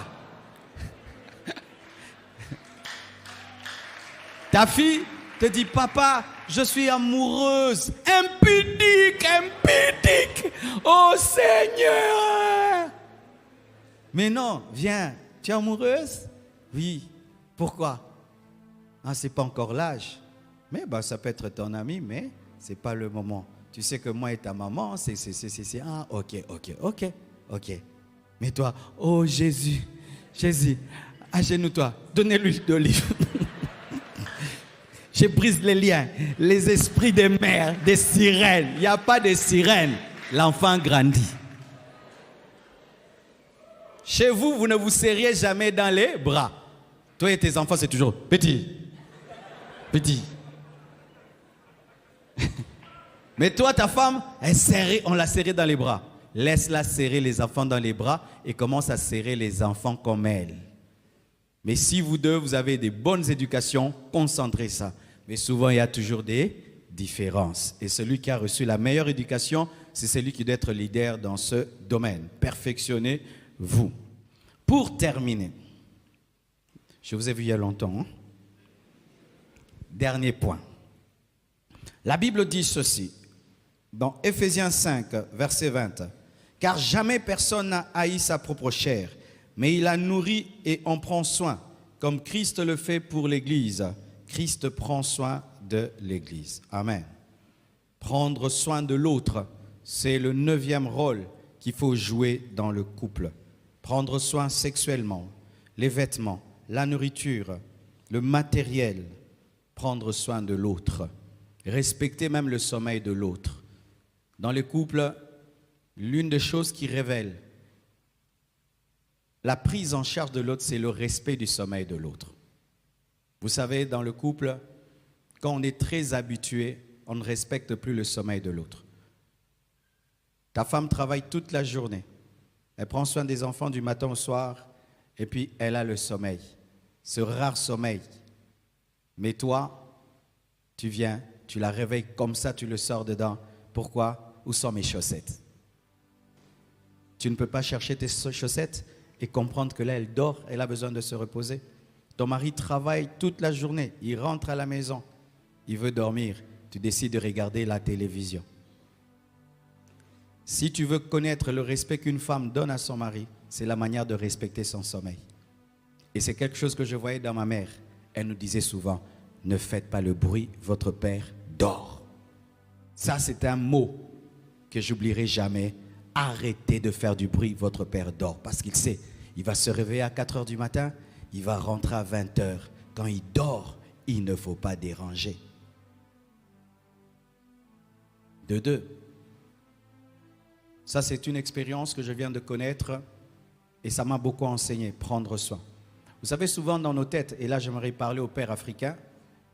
Ta fille te dit, papa, je suis amoureuse. Impudique, impudique. Oh Seigneur. Mais non, viens, tu es amoureuse? Oui. Pourquoi? Ah, c'est pas encore l'âge. Mais ça peut être ton ami, mais c'est pas le moment. Tu sais que moi et ta maman, c'est. Ah, ok. Mais toi, oh Jésus, agenouille-toi, donnez l'huile d'olive. Je brise les liens, les esprits des mères, des sirènes. Il n'y a pas de sirènes. L'enfant grandit. Chez vous, vous ne vous serriez jamais dans les bras. Toi et tes enfants, c'est toujours petit. Mais toi, ta femme, on l'a serrée dans les bras. Laisse-la serrer les enfants dans les bras et commence à serrer les enfants comme elle. Mais si vous deux, vous avez des bonnes éducations, concentrez ça. Mais souvent, il y a toujours des différences. Et celui qui a reçu la meilleure éducation, c'est celui qui doit être leader dans ce domaine. Perfectionnez-vous. Pour terminer, je vous ai vu il y a longtemps. Dernier point. La Bible dit ceci, dans Éphésiens 5, verset 20. « Car jamais personne n'a haï sa propre chair, mais il la nourrit et en prend soin, comme Christ le fait pour l'Église. » Christ prend soin de l'Église. Amen. Prendre soin de l'autre, c'est le 9e rôle qu'il faut jouer dans le couple. Prendre soin sexuellement, les vêtements, la nourriture, le matériel. Prendre soin de l'autre. Respecter même le sommeil de l'autre. Dans les couples, l'une des choses qui révèle la prise en charge de l'autre, c'est le respect du sommeil de l'autre. Vous savez, dans le couple, quand on est très habitué, on ne respecte plus le sommeil de l'autre. Ta femme travaille toute la journée. Elle prend soin des enfants du matin au soir et puis elle a le sommeil, ce rare sommeil. Mais toi, tu viens, tu la réveilles comme ça, tu le sors dedans. Pourquoi? Où sont mes chaussettes? Tu ne peux pas chercher tes chaussettes et comprendre que là, elle dort, elle a besoin de se reposer. Ton mari travaille toute la journée, il rentre à la maison, il veut dormir, tu décides de regarder la télévision. Si tu veux connaître le respect qu'une femme donne à son mari, c'est la manière de respecter son sommeil. Et c'est quelque chose que je voyais dans ma mère. Elle nous disait souvent, ne faites pas le bruit, votre père dort. Ça, c'est un mot que j'oublierai jamais. Arrêtez de faire du bruit, votre père dort. Parce qu'il sait, il va se réveiller à 4 heures du matin, il va rentrer à 20 heures. Quand il dort, il ne faut pas déranger. De deux. Ça, c'est une expérience que je viens de connaître et ça m'a beaucoup enseigné, prendre soin. Vous savez, souvent dans nos têtes, et là j'aimerais parler aux pères africains,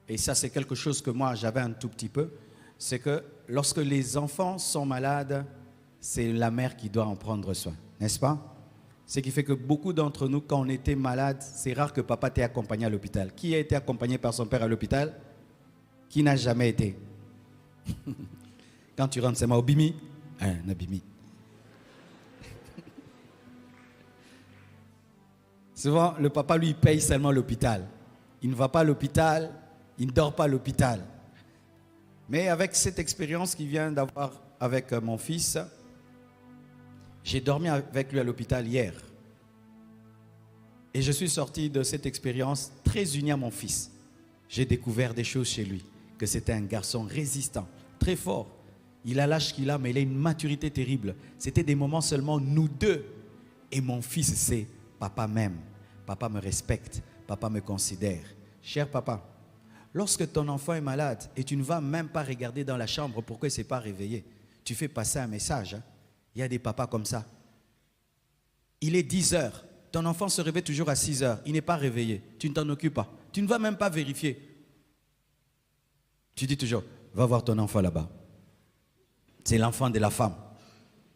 et ça c'est quelque chose que moi j'avais un tout petit peu, c'est que lorsque les enfants sont malades, c'est la mère qui doit en prendre soin, n'est-ce pas? Ce qui fait que beaucoup d'entre nous, quand on était malade, c'est rare que papa t'ait accompagné à l'hôpital. Qui a été accompagné par son père à l'hôpital? Qui n'a jamais été? Quand tu rentres, c'est moi, Obimi? Nabimi. Souvent, le papa, lui, paye seulement l'hôpital. Il ne va pas à l'hôpital, il ne dort pas à l'hôpital. Mais avec cette expérience qu'il vient d'avoir avec mon fils, j'ai dormi avec lui à l'hôpital hier. Et je suis sorti de cette expérience très uni à mon fils. J'ai découvert des choses chez lui, que c'était un garçon résistant, très fort. Il a l'âge qu'il a, mais il a une maturité terrible. C'était des moments seulement nous deux. Et mon fils sait, papa m'aime, papa me respecte, papa me considère. Cher papa, lorsque ton enfant est malade et tu ne vas même pas regarder dans la chambre pourquoi il ne s'est pas réveillé, tu fais passer un message. Il y a des papas comme ça. Il est 10 heures. Ton enfant se réveille toujours à 6 heures. Il n'est pas réveillé. Tu ne t'en occupes pas. Tu ne vas même pas vérifier. Tu dis toujours, va voir ton enfant là-bas. C'est l'enfant de la femme.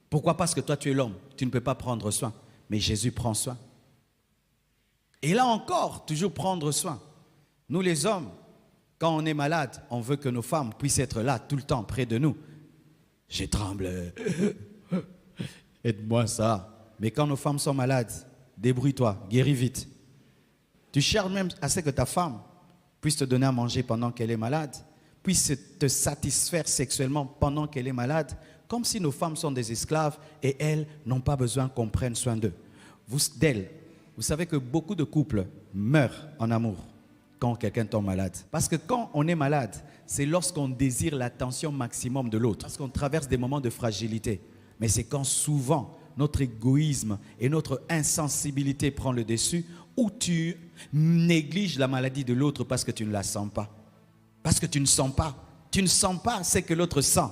Pourquoi? Parce que toi, tu es l'homme. Tu ne peux pas prendre soin. Mais Jésus prend soin. Et là encore, toujours prendre soin. Nous les hommes, quand on est malade, on veut que nos femmes puissent être là tout le temps près de nous. Je tremble. Aide-moi ça. Mais quand nos femmes sont malades, débrouille-toi, guéris vite. Tu cherches même à ce que ta femme puisse te donner à manger pendant qu'elle est malade, puisse te satisfaire sexuellement pendant qu'elle est malade, comme si nos femmes sont des esclaves et elles n'ont pas besoin qu'on prenne soin d'elles. Vous savez que beaucoup de couples meurent en amour quand quelqu'un tombe malade. Parce que quand on est malade, c'est lorsqu'on désire l'attention maximum de l'autre, parce qu'on traverse des moments de fragilité. Mais c'est quand souvent notre égoïsme et notre insensibilité prend le dessus, ou tu négliges la maladie de l'autre parce que tu ne la sens pas. Parce que tu ne sens pas. Tu ne sens pas ce que l'autre sent.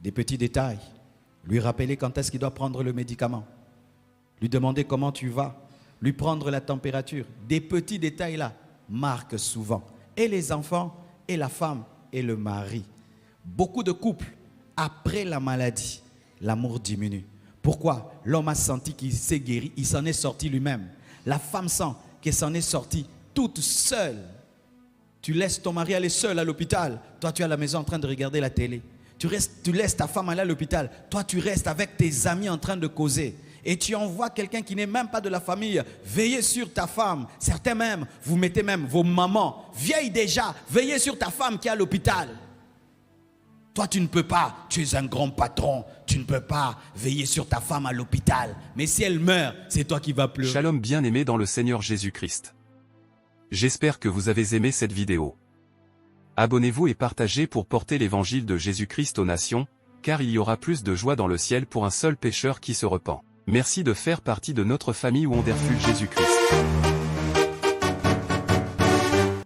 Des petits détails. Lui rappeler quand est-ce qu'il doit prendre le médicament. Lui demander comment tu vas. Lui prendre la température. Des petits détails là marquent souvent. Et les enfants, et la femme, et le mari. Beaucoup de couples, après la maladie, l'amour diminue. Pourquoi? L'homme a senti qu'il s'est guéri, il s'en est sorti lui-même. La femme sent qu'elle s'en est sortie toute seule. Tu laisses ton mari aller seul à l'hôpital. Toi, tu es à la maison en train de regarder la télé. Tu laisses ta femme aller à l'hôpital. Toi, tu restes avec tes amis en train de causer. Et tu envoies quelqu'un qui n'est même pas de la famille veiller sur ta femme. Certains même, vous mettez même vos mamans, vieilles déjà, veillez sur ta femme qui est à l'hôpital. Toi, tu ne peux pas, tu es un grand patron, tu ne peux pas veiller sur ta femme à l'hôpital. Mais si elle meurt, c'est toi qui vas pleurer. Shalom bien-aimés dans le Seigneur Jésus-Christ. J'espère que vous avez aimé cette vidéo. Abonnez-vous et partagez pour porter l'évangile de Jésus-Christ aux nations, car il y aura plus de joie dans le ciel pour un seul pécheur qui se repent. Merci de faire partie de notre famille où on défule Jésus-Christ.